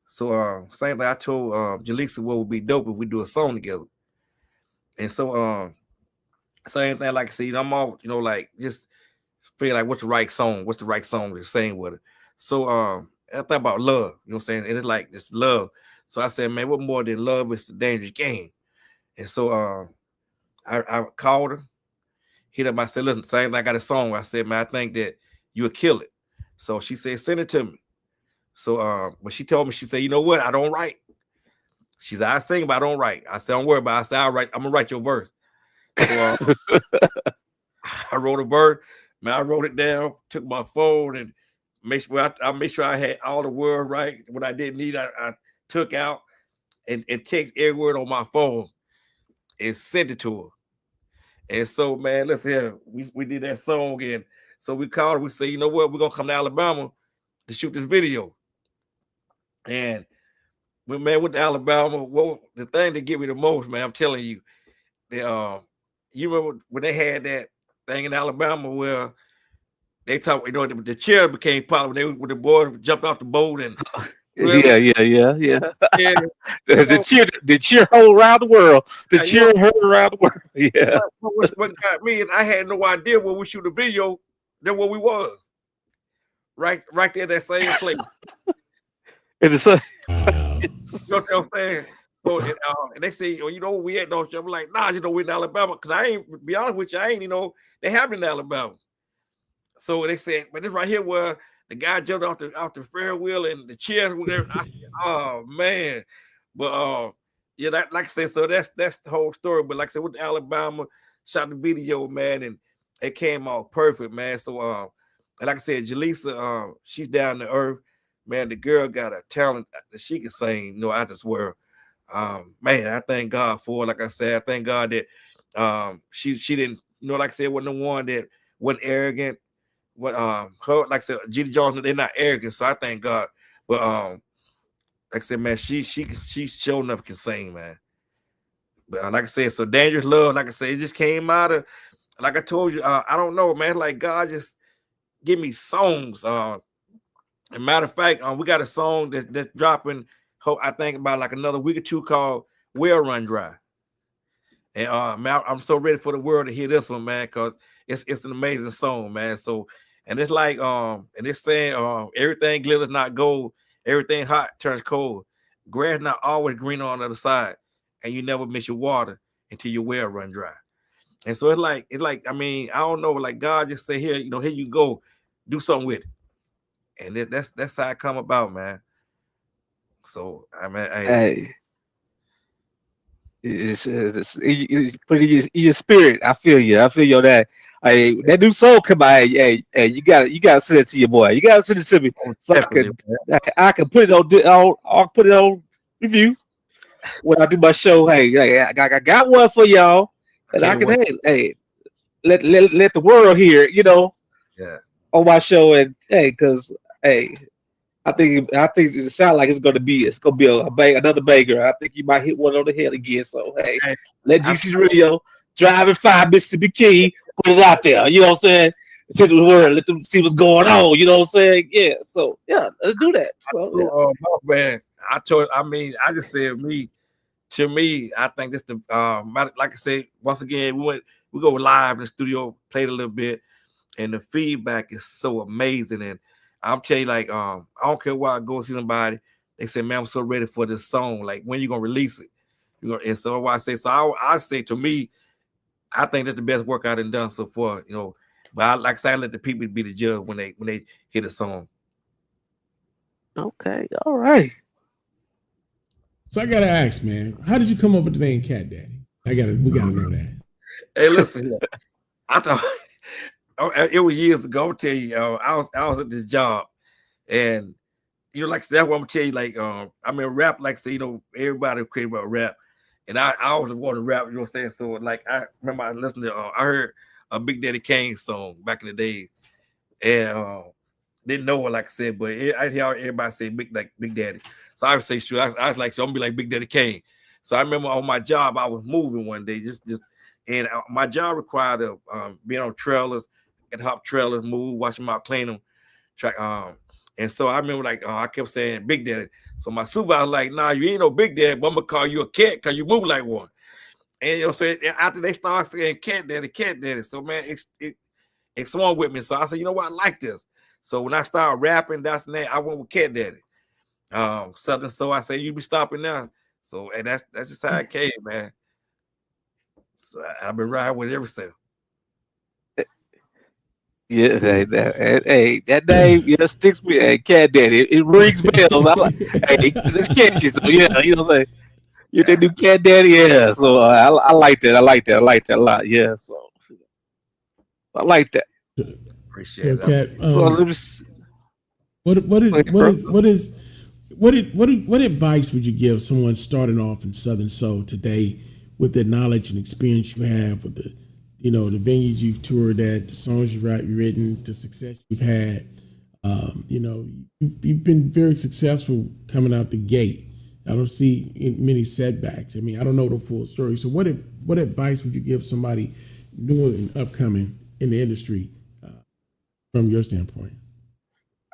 So same thing I told Jalisa what would be dope if we do a song together. And so same thing, like I said, I'm all, like just feel like what's the right song to sing with it. So I thought about love, you know what I'm saying? And it's like this love. So I said, man, what more than love is the dangerous game? And so I called her, hit up, I said, listen, same thing, I got a song. I said, man, I think that you'll kill it. So she said, send it to me. So but she told me, she said, you know what? I don't write. She said, I sing, but I don't write. I said, don't worry about it. I said, I'm gonna write your verse. So I wrote a verse, man. I wrote it down, took my phone and make sure I had all the words right. What I didn't need, I took out and text every word on my phone and sent it to her. And so, man, let's hear. We did that song, and so we called her. We said, you know what? We're gonna come to Alabama to shoot this video. And we went to Alabama. Well, the thing that get me the most, man, I'm telling you, you remember when they had that thing in Alabama where they talk, the chair became popular when the boy jumped off the boat and yeah. The cheer whole around the world. The cheer heard around the world. Yeah. What got me is I had no idea when we shoot the video than what we was. Right there, that same place. It's you know what I'm saying? So and they say, we ain't no. I'm like, nah, we're in Alabama because I ain't. Be honest with you, I ain't. They have it in Alabama. So they said, but this right here where the guy jumped off the Ferris wheel and the chair, whatever. I said, oh man, but yeah, that like I said, so that's the whole story. But like I said, with Alabama, shot the video, man, and it came out perfect, man. So and like I said, Jalisa, she's down to earth, man. The girl got a talent that she can sing. I just swear. Man, I thank God for it. Like I said, I thank God that she didn't, like I said, wasn't the one that wasn't arrogant. What her, like I said, G.D. Jones, they're not arrogant, so I thank God. But like I said, man, she sure enough can sing, man. But like I said, so Dangerous Love, like I said, it just came out of, like I told you, I don't know, man. Like God just give me songs. As a matter of fact, we got a song that's dropping. I think about like another week or two called "Well Run Dry," and man, I'm so ready for the world to hear this one, man, because it's an amazing song, man. So, and it's like and it's saying everything glitters not gold, everything hot turns cold, grass not always green on the other side, and you never miss your water until your well run dry. And so it's like I mean, I don't know, like God just say here, here you go, do something with it, and that's how it come about, man. So I mean, hey, it's put in your spirit. I feel you. I feel you on that. Hey, that new song come out. Hey, you gotta send it to your boy. You gotta send it to me. So I can put it on. I'll put it on review when I do my show. Hey, I got one for y'all, and I can let the world hear it. Yeah. On my show, and because I think it sounds like it's gonna be another banger. I think you might hit one on the head again. So let GC Radio driving 5 Mississippi King put it out there. You know what I'm saying? To the world, let them see what's going on. You know what I'm saying? Yeah. So yeah, let's do that. So man, I just said to me, I think this the like I said, once again, we go live in the studio, played a little bit, and the feedback is so amazing. And I'm telling you, like, I don't care where I go see somebody, they say, man, I'm so ready for this song. Like, when you gonna release it? You know, and so what I say, so I say to me, I think that's the best work I done so far. You know, but like I said, I let the people be the judge when they hear the song. Okay, all right. So I gotta ask, man, how did you come up with the name Cat Daddy? We gotta know that. Hey, listen, I thought it was years ago. I'll tell you, I was at this job, and you know, like that's what I'm gonna tell you. Like, I mean, rap, like say, you know, everybody crazy about rap, and I always wanted to rap. You know what I'm saying? So, like, I remember I listened to, I heard a Big Daddy Kane song back in the day, and didn't know what, like I said, but I hear everybody say Big Daddy. So I would say, sure, I was like, so I'm gonna be like Big Daddy Kane. So I remember on my job, I was moving one day, and my job required being on trailers, and hop trailers, move, watch them out, clean them, and so I remember like I kept saying Big Daddy. So my supervisor was like, nah, you ain't no Big Daddy, but I'm gonna call you a cat because you move like one. And you know, so after they started saying Cat Daddy, so man, it swung with me. So I said, you know what, I like this. So when I started rapping, that's the name. I went with Cat Daddy. Southern. So I said, you be stopping now. So and that's just how it came, man. So I've been riding with it ever since. Yeah, that name, yeah, sticks with me. Hey, Cat Daddy, it rings bells. Hey, it's catchy. So yeah, you know what I'm saying. You they do Cat Daddy, yeah. So I like that. I like that a lot. Yeah. So I like that. Appreciate So, that. Cat, So let me see. What advice would you give someone starting off in Southern Soul today with the knowledge and experience you have with the, you know, the venues you've toured at, the songs you've written, the success you've had? You know, you've been very successful coming out the gate. I don't see many setbacks. I mean, I don't know the full story. So what advice would you give somebody new and upcoming in the industry from your standpoint?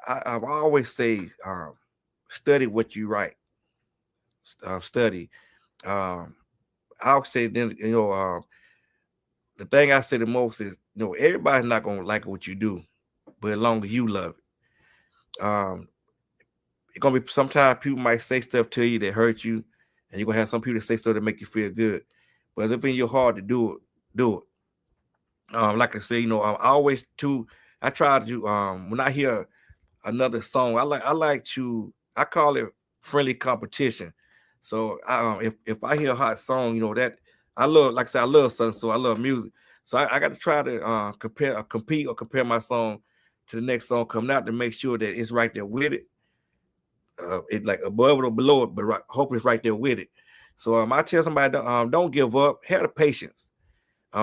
I always say, study what you write. Study. I'll say then, you know, the thing I say the most is, you know, everybody's not gonna like what you do, but as long as you love it. It's gonna be sometimes people might say stuff to you that hurt you, and you're gonna have some people that say stuff that make you feel good. But if it's in your heart to do it, do it. Like I say, you know, I try to when I hear another song, I call it friendly competition. So if I hear a hot song, you know, that I love, like I said, I love something, so I love music. So I got to try to compare my song to the next song coming out to make sure that it's right there with it. It like above it or below it, but hope it's right there with it. So I tell somebody, don't give up. Have the patience.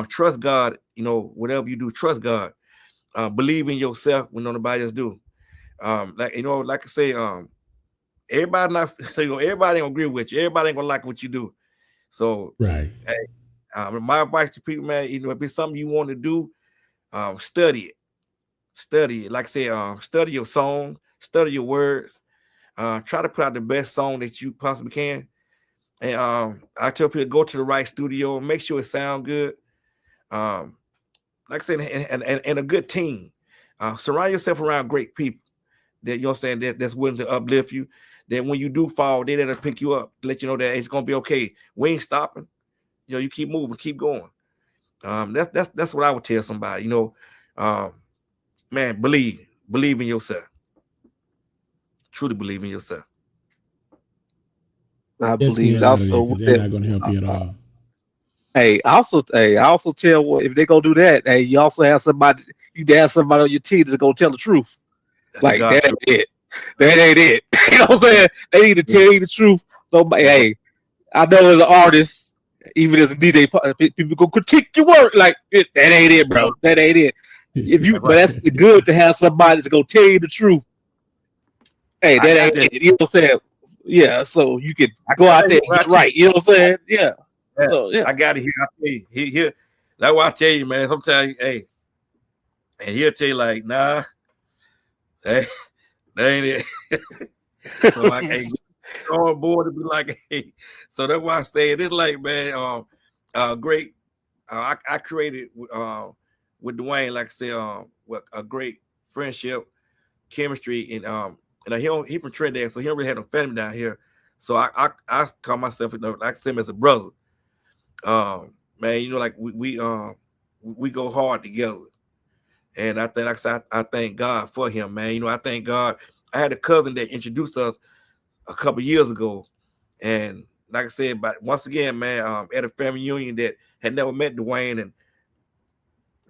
Trust God. You know, whatever you do, trust God. Believe in yourself when nobody else do. Like you know, like I say, everybody not you know, everybody ain't gonna agree with you. Everybody ain't gonna like what you do. So Right. hey, my advice to people, man, you know, if it's something you want to do, study it. Study it. Like I say, study your song, study your words. Try to put out the best song that you possibly can. And I tell people go to the right studio, make sure it sounds good. Like I said, and a good team. Surround yourself around great people that, you know what I'm saying, that's willing to uplift you. That when you do fall, they there to pick you up, to let you know that it's gonna be okay. We ain't stopping. You know, you keep moving, keep going. That's what I would tell somebody. You know, man, believe in yourself. Truly believe in yourself. I That's me believe out of there also because with they're that. not going to help you at all. I also tell what if they go do that. Hey, you also have somebody. You have somebody on your team that's gonna tell the truth. Like that ain't it. That ain't it. You know what I'm saying? They need to tell you the truth. So, hey, I know as an artist, even as a DJ, people go critique your work. Like that ain't it, bro. That ain't it. But that's good to have somebody that's gonna tell you the truth. Hey, that ain't it. You know what I'm saying? Yeah, so you can go out there and get right. You know what I'm saying? Yeah. So yeah, I got it here. I tell you, here. That's why I tell you, man. Sometimes, hey, and he'll tell you like, nah, that ain't it. So like, hey, go on board to be like, hey. So that's why I say it is like, man, great. I created with Dwayne, like I said, with a great friendship, chemistry, and he from Trinidad, so he don't really have no family down here. So I call myself, like I say him as a brother. Man, like we go hard together. And I think, like I said, I thank God for him, man. I thank God. I had a cousin that introduced us a couple years ago. And like I said, but once again, man, at a family reunion that had never met Dwayne, and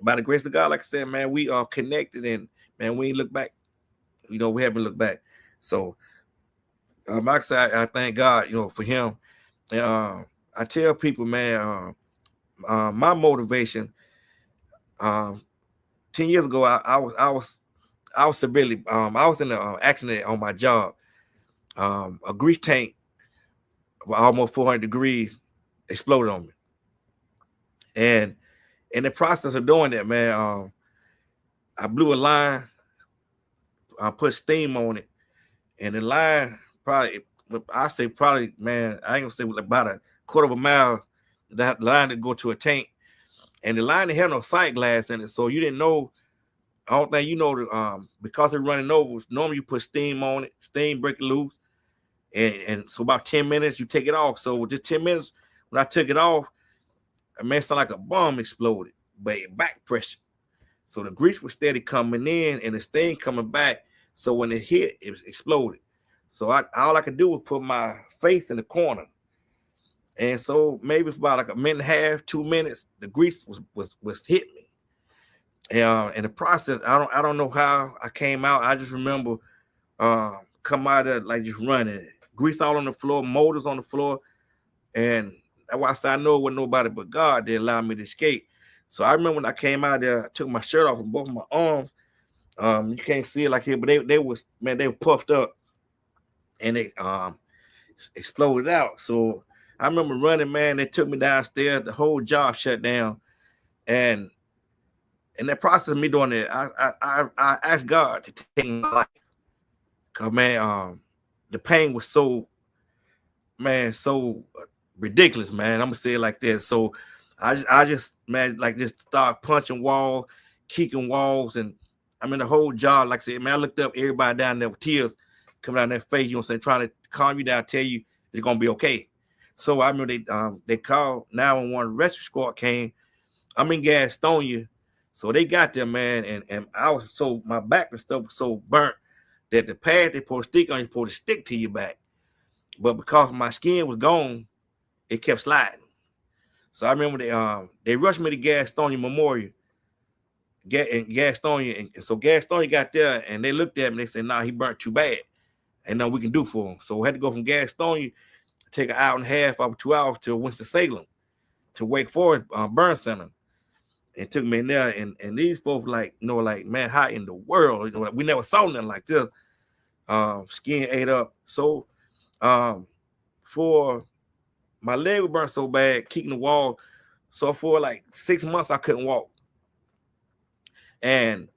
by the grace of God, like I said, man, we are connected, and man, we ain't look back. We haven't looked back. So like I said, I thank God, for him. And I tell people, man, my motivation, 10 years ago, I was severely, I was in an accident on my job. A grease tank, almost 400 degrees, exploded on me. And in the process of doing that, man, I blew a line. I put steam on it, and the line probably, man, I ain't gonna say about a quarter of a mile. That line to go to a tank, and the line didn't have no sight glass in it, so you didn't know. I don't think because it's running over. Normally you put steam on it, steam break it loose, and so about 10 minutes you take it off. So just 10 minutes when I took it off, it made it sound like a bomb exploded, but it back pressure. So the grease was steady coming in and the steam coming back. So when it hit, it exploded. So all I could do was put my face in the corner. And so maybe for about like a minute and a half, 2 minutes, the grease was hit me. And in the process, I don't know how I came out. I just remember come out of like just running, grease all on the floor, motors on the floor, and that's why I said I know it wasn't nobody but God that allowed me to escape. So I remember when I came out there, I took my shirt off and both of my arms. You can't see it like here, but they were puffed up, and they exploded out. So I remember running, man. They took me downstairs. The whole job shut down, and in that process of me doing it, I asked God to take my life, cause man, the pain was so ridiculous, man. I'm gonna say it like this. So I just man, like just start punching walls, kicking walls, and I mean the whole job. Like I said, man, I looked up, everybody down there with tears coming down their face. You know what I'm saying, trying to calm you down, tell you it's gonna be okay. So I remember they called 911. Rescue squad came. I'm in Gastonia, so they got there, man, and I was my back and stuff was so burnt that the pad they put a stick on, you supposed to stick to your back, but because my skin was gone, it kept sliding. So I remember they rushed me to Gastonia Memorial, Gastonia, and so Gastonia got there and they looked at me and they said, "Nah, he burnt too bad, ain't nothing we can do for him." So we had to go from Gastonia, take an hour and a half, over 2 hours to Winston-Salem, to Wake Forest Burn Center, and took me in there. And these folks like man, how in the world? We never saw nothing like this. Skin ate up. So for my leg was burnt so bad, kicking the wall. So for like 6 months, I couldn't walk. And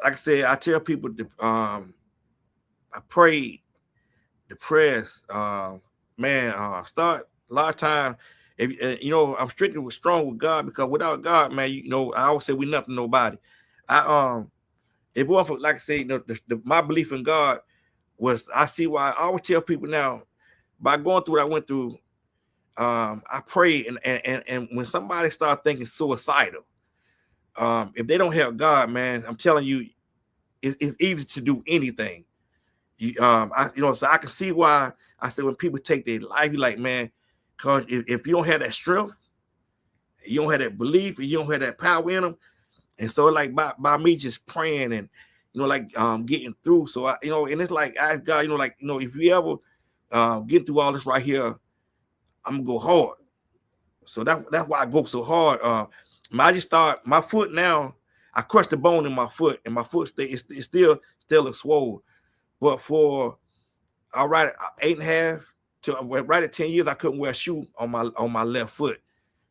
like I said, I tell people, I prayed, depressed, start a lot of times. If I'm strictly strong with God, because without God, man, I always say we nothing, nobody. If it wasn't for, like I say, my belief in God was, I see why I always tell people now, by going through what I went through, I pray, and when somebody start thinking suicidal, if they don't have God, man, I'm telling you, it's easy to do anything. So I can see why I say when people take their life, you're like, man, because if you don't have that strength, you don't have that belief, and you don't have that power in them, and so like by me just praying and getting through. So and it's like I ask God, if you ever get through all this right here, I'm gonna go hard. So that's why I go so hard. I just start my foot now. I crushed the bone in my foot, and my foot it's still swollen. But for 8.5 to right at 10 years, I couldn't wear a shoe on my left foot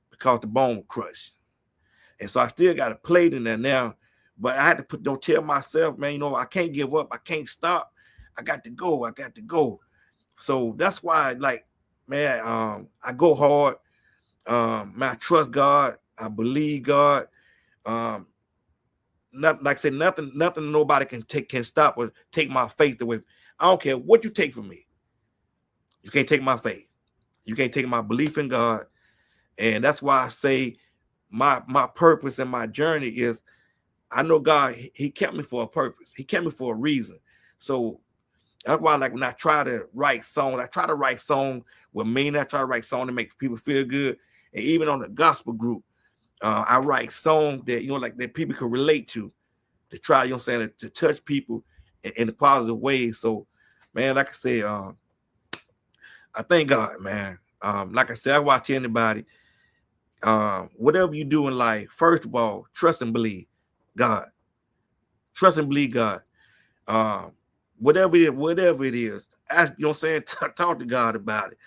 because the bone was crushed. And so I still got a plate in there now. But I had to tell myself, man, I can't give up. I can't stop. I got to go. I got to go. So that's why, like, man, I go hard. Man, I trust God. I believe God. Like I said, nothing nobody can stop or take my faith away. I don't care what you take from me. You can't take my faith. You can't take my belief in God. And that's why I say my purpose and my journey is, I know God, he kept me for a purpose. He kept me for a reason. So that's why, like, when I try to write songs, I try to write songs with meaning. I try to write songs to make people feel good. And even on the gospel group, I write songs that, like, that people can relate to try, to touch people in a positive way. So, man, like I said, I thank God, man. Like I said, I want to tell anybody, whatever you do in life, first of all, trust and believe God. Trust and believe God. Whatever it is, ask, talk to God about it.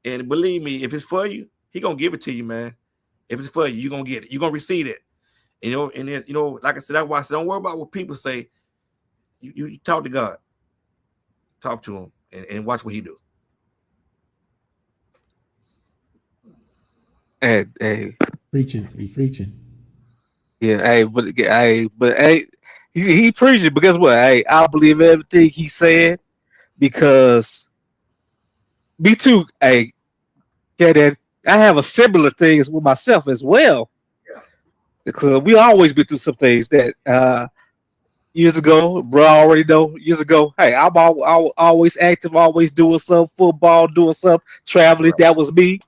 And believe me, if it's for you, he gonna give it to you, man. If it's for you, you're gonna get it. You're gonna receive it. And then, like I said, that's why I said, don't worry about what people say. You talk to God. Talk to him and watch what he do. Hey. Preaching. He preaching. Yeah, but he preaching, but guess what? Hey, I believe everything he said, because me too. Hey, that I have a similar things with myself as well. Yeah. Because we always been through some things that years ago, bro, already know. Years ago, hey, I'm always active, always doing some football, doing some traveling. Right. That was me,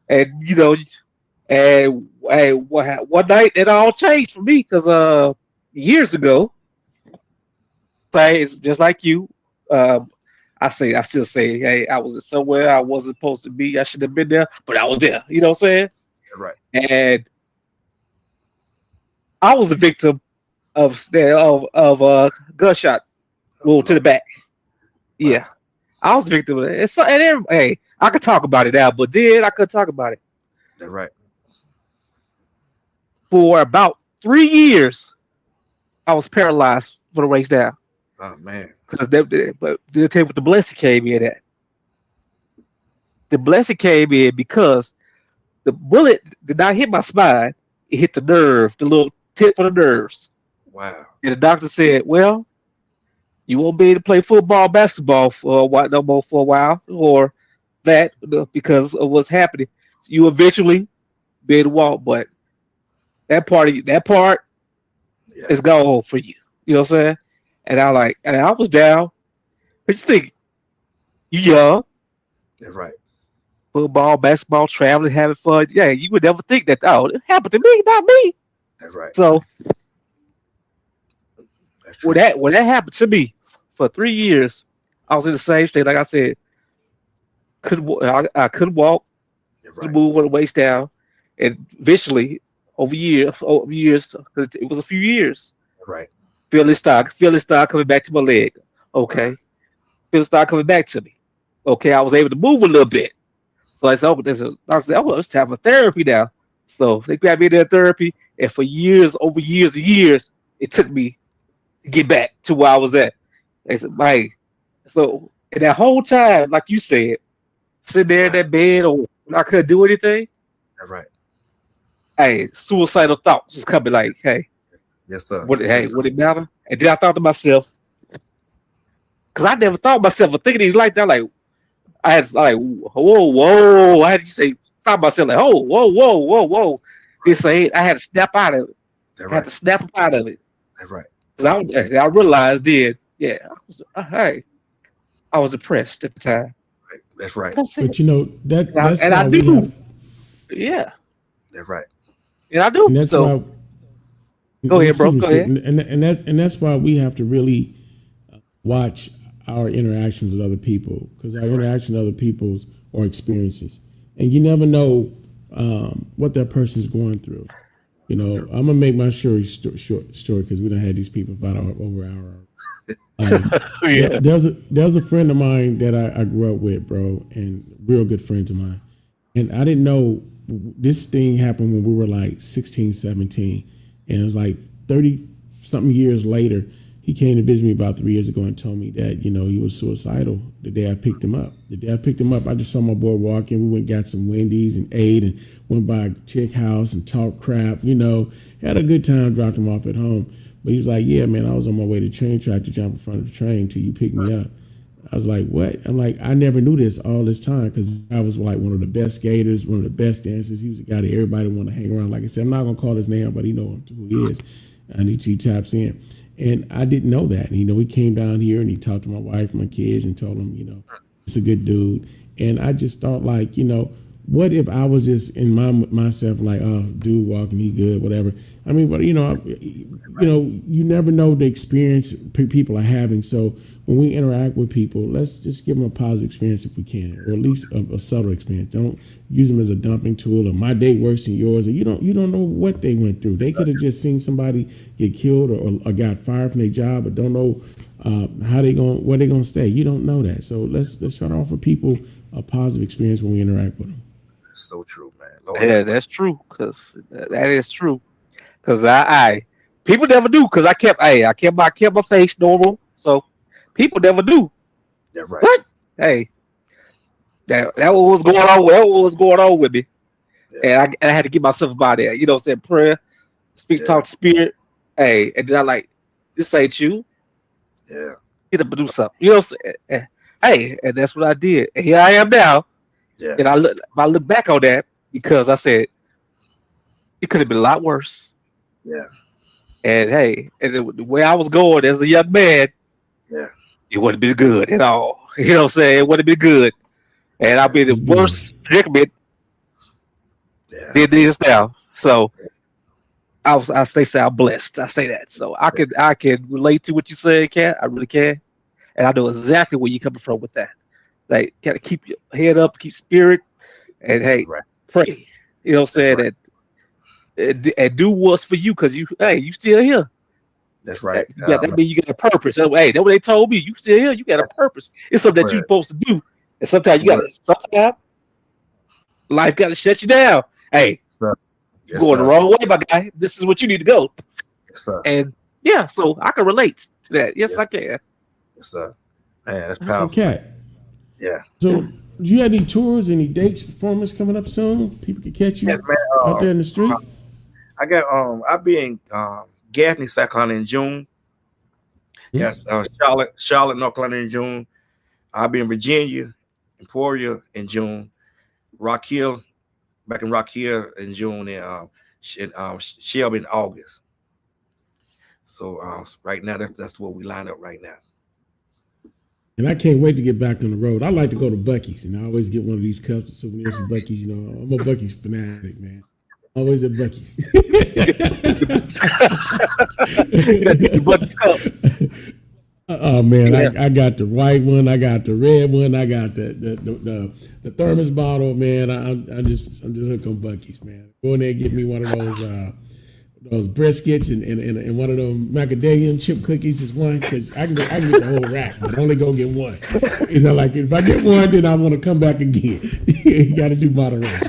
and and hey, one night it all changed for me, because years ago, it's just like you. I still say, hey, I was somewhere I wasn't supposed to be. I should have been there, but I was there. You know what I'm saying? Right. And I was a victim of gunshot wound to the back. Yeah, Wow. I was a victim of it. Hey, I could talk about it now, but then I couldn't talk about it. That's right. For about 3 years, I was paralyzed for the waist down. Oh man. But they'll tell you what the blessing came in at. The blessing came in because the bullet did not hit my spine. It hit the nerve, the little tip of the nerves. Wow. And the doctor said, well, you won't be able to play football, basketball for a while, or that, because of what's happening. So you eventually be able to walk, but that part Yeah. is gone for you. You know what I'm saying? And I was down. But you think, you young, That's right. football, basketball, traveling, having fun. Yeah, you would never think that, it happened to me, not me. That's right. So That's true. when that happened to me for 3 years, I was in the same state. Like I said, I couldn't walk, That's couldn't right. move with the waist down, and eventually over years, because it was a few years, Right. feel it start coming back to my leg. Okay, Wow. feel it start coming back to me. Okay, I was able to move a little bit. So I said, let's have a therapy now. So they grabbed me into therapy, and for years, over years and years, it took me to get back to where I was at. They said, so in that whole time, like you said, sitting there in that bed, or I couldn't do anything. That's right. Hey, suicidal thoughts just coming like, hey, Yes, sir. would it matter? And then I thought to myself, because I never thought myself of thinking like that. Like, I had like, whoa. How did you say? Thought myself like, oh, whoa. This ain't. I had to snap out of it. That's I had to snap up out of it. That's right. Because I realized then, yeah, I was depressed at the time. That's right. That's it. But that's and why I we do. have, Yeah, That's right. and I do. and that's So why. go ahead, bro. Excuse me, Go ahead. And that's why we have to really watch our interactions with other people, because our interactions with other people's or experiences, and you never know what that person's going through. I'm gonna make my short story because we don't have these people about over an hour. Yeah. There's a friend of mine that I grew up with, bro, and real good friends of mine, and I didn't know this thing happened when we were like 16, 17, and it was like 30 something years later. He came to visit me about 3 years ago and told me that, he was suicidal the day I picked him up. The day I picked him up, I just saw my boy walking. We went got some Wendy's and ate and went by a chick house and talked crap, had a good time, dropped him off at home. But he's like, yeah, man, I was on my way to the train track to jump in front of the train till you picked me up. I was like, what? I'm like, I never knew this all this time because I was like one of the best skaters, one of the best dancers. He was a guy that everybody want to hang around. Like I said, I'm not gonna call his name, but he know who he is, and he taps in. And I didn't know that. And, he came down here and he talked to my wife, my kids, and told them, it's a good dude. And I just thought, like, what if I was just in myself like, oh, dude walking, he good, whatever. I mean, but you never know the experience people are having. So when we interact with people, let's just give them a positive experience if we can, or at least a subtle experience. Don't use them as a dumping tool. Or my day worse than yours. Or you don't know what they went through. They could have just seen somebody get killed or got fired from their job, but don't know where they gonna stay. You don't know that. So let's try to offer people a positive experience when we interact with them. So true, man. Lord, Yeah, that's true. Cause that is true. Cause I people never do. Cause I kept my face normal. So people never do. that's right. What? Hey, that was going on. That was going on with me, Yeah. and I had to get myself about there. Saying prayer, talk to spirit. Hey, and then I like, this ain't you. Yeah. Get up and do something. Hey, and that's what I did. And here I am now. Yeah. And I look back on that because I said it could have been a lot worse. Yeah. And hey, and the way I was going as a young man, Yeah. it wouldn't be good at all. You know what I'm saying? It wouldn't be good. And I'll be in the worst predicament than this now. So I say I'm blessed. I say that. So I can relate to what you said, Catt. I really can. And I know exactly where you're coming from with that. Like, gotta keep your head up, keep spirit, and hey, pray. You know what I'm saying? And do what's for you, because you still here. That's right. That means you got a purpose. Hey, that's what they told me. You still here, you got a purpose. It's something that you're supposed to do. And sometimes life gotta shut you down. Hey, you're going the wrong way, my guy. This is what you need to go. Yes, sir. And yeah, so I can relate to that. Yes, I can. Yes, sir. Man, that's powerful. Okay. Yeah. So, do you have any tours, any dates, performance coming up soon? People can catch you out there in the street. I got I'll be in Gaffney, South Carolina in June. Yes, Charlotte, North Carolina in June. I'll be in Virginia, Emporia in June. Rock Hill, back in Rock Hill in June, and Shelby in August. So right now that's what we line up right now. And I can't wait to get back on the road. I like to go to Buc-ee's, and I always get one of these cups of souvenirs from Buc-ee's. I'm a Buc-ee's fanatic, man. Always at Buc-ee's. Oh man, yeah. I got the white one, I got the red one, I got the thermos bottle, man. I'm just hooked on Buc-ee's, man. Go in there and get me one of those briskets and one of those macadamia chip cookies, just one, because I can get the whole rack, but only go get one. It's not like if I get one, then I want to come back again. You got to do moderation.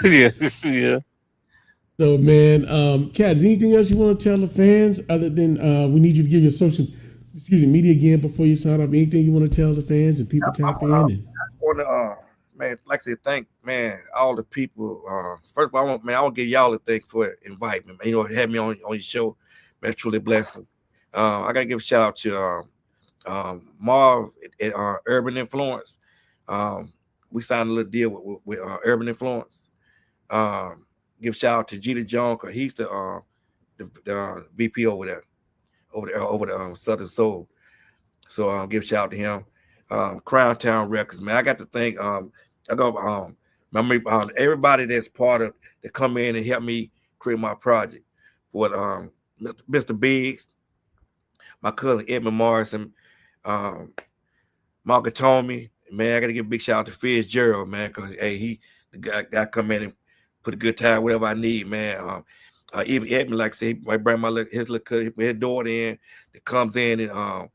Yeah. So, man, Catt, is anything else you want to tell the fans other than we need you to give your social media again before you sign off? Anything you want to tell the fans and people tap in? I want to, man, like I said, thank, man, all the people. First of all, I want to give y'all a thank for inviting me. Man, have me on your show. That's truly a blessing. I got to give a shout out to Marv at Urban Influence. We signed a little deal with Urban Influence. Give a shout out to Jeter Jones, because he's the VP over there, over the Southern Soul. So give a shout out to him. Crown Town Records, man. I got to thank everybody that's part of that come in and help me create my project. For Mr. Biggs, my cousin Edmund Morrison, Margaret Tomey, man. I got to give a big shout out to Fitzgerald, man, because he the guy come in and put a good time, whatever I need, man. Even Edmund, like I said, he might bring his daughter in that comes in and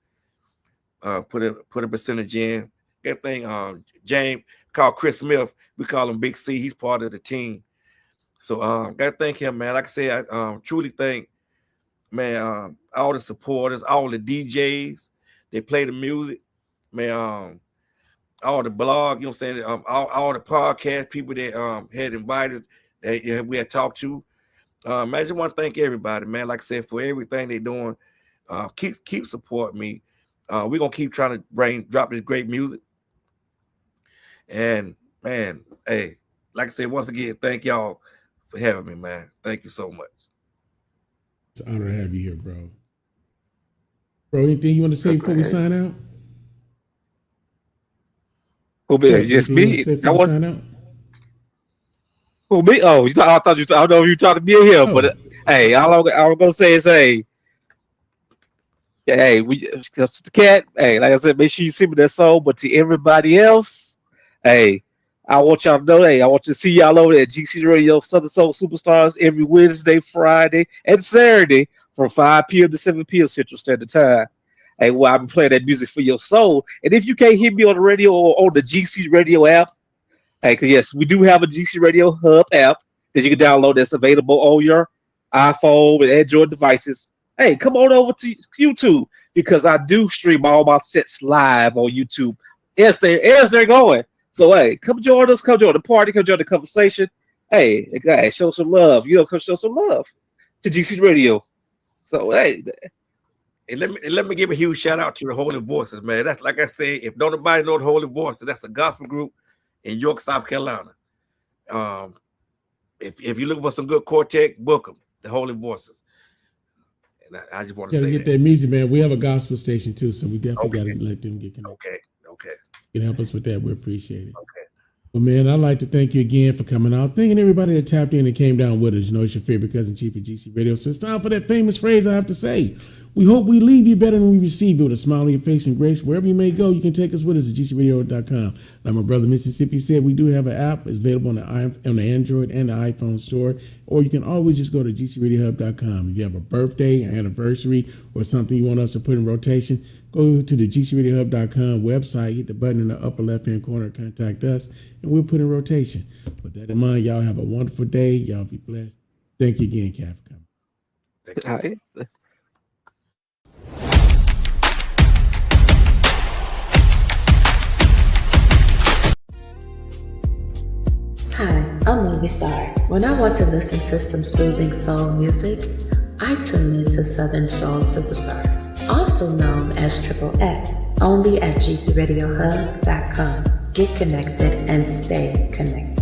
put a percentage in. Everything. James called Chris Smith. We call him Big C. He's part of the team. So gotta thank him, man. Like I said, I truly thank, man, all the supporters, all the DJs. They play the music, man. All the blog, you know what I'm saying? All the podcast people that had invited, that we had talked to. I just want to thank everybody, man. Like I said, for everything they're doing. Keep supporting me. We're gonna keep trying to drop this great music. And man, hey, like I said, once again, thank y'all for having me, man. Thank you so much. It's an honor to have you here, bro. Bro, anything you want to say before we sign out? Who be yes, me. That was sign out. Who me? Oh, I thought you. I don't know if you talking to me or him, but hey, all I'm gonna say is, hey, we just the Catt. Hey, like I said, make sure you send me that song. But to everybody else, hey, I want y'all to know, hey, I want you to see y'all over at GC Radio Southern Soul Superstars every Wednesday, Friday, and Saturday from 5 p.m. to 7 p.m. Central Standard Time. Hey, well, I'll be playing that music for your soul. And if you can't hear me on the radio or on the GC Radio app, hey, because yes, we do have a GC Radio Hub app that you can download that's available on your iPhone and Android devices. Hey, come on over to YouTube because I do stream all my sets live on YouTube as they're going. So, hey, come join us, come join the party, come join the conversation. Hey, guys, show some love. Come show some love to GC Radio. So, hey. And let me give a huge shout out to the Holy Voices, man. That's like I said, if nobody know the Holy Voices, that's a gospel group in York, South Carolina. If you're looking for some good quartet, book them, the Holy Voices. And I just want to say get that music, man. We have a gospel station too, so we definitely got to let them get connected. Okay. You can help us with that. We appreciate it. Okay. Well, man, I'd like to thank you again for coming out. Thanking everybody that tapped in and came down with us. You know, it's your favorite cousin Chief at GC Radio. So it's time for that famous phrase I have to say. We hope we leave you better than we receive you, with a smile on your face and grace. Wherever you may go, you can take us with us at gcradio.com. Like my brother Mississippi said, we do have an app. It's available on the Android and the iPhone store. Or you can always just go to gcradiohub.com. If you have a birthday, an anniversary, or something you want us to put in rotation, go to the gcradiohub.com website, hit the button in the upper left-hand corner, contact us, and we'll put in rotation. With that in mind, y'all have a wonderful day. Y'all be blessed. Thank you again, Catt, for coming. Thank you. Hi, I'm Movie Star. When I want to listen to some soothing soul music, I tune in to Southern Soul Superstars, also known as Triple X, only at gcradiohub.com. Get connected and stay connected.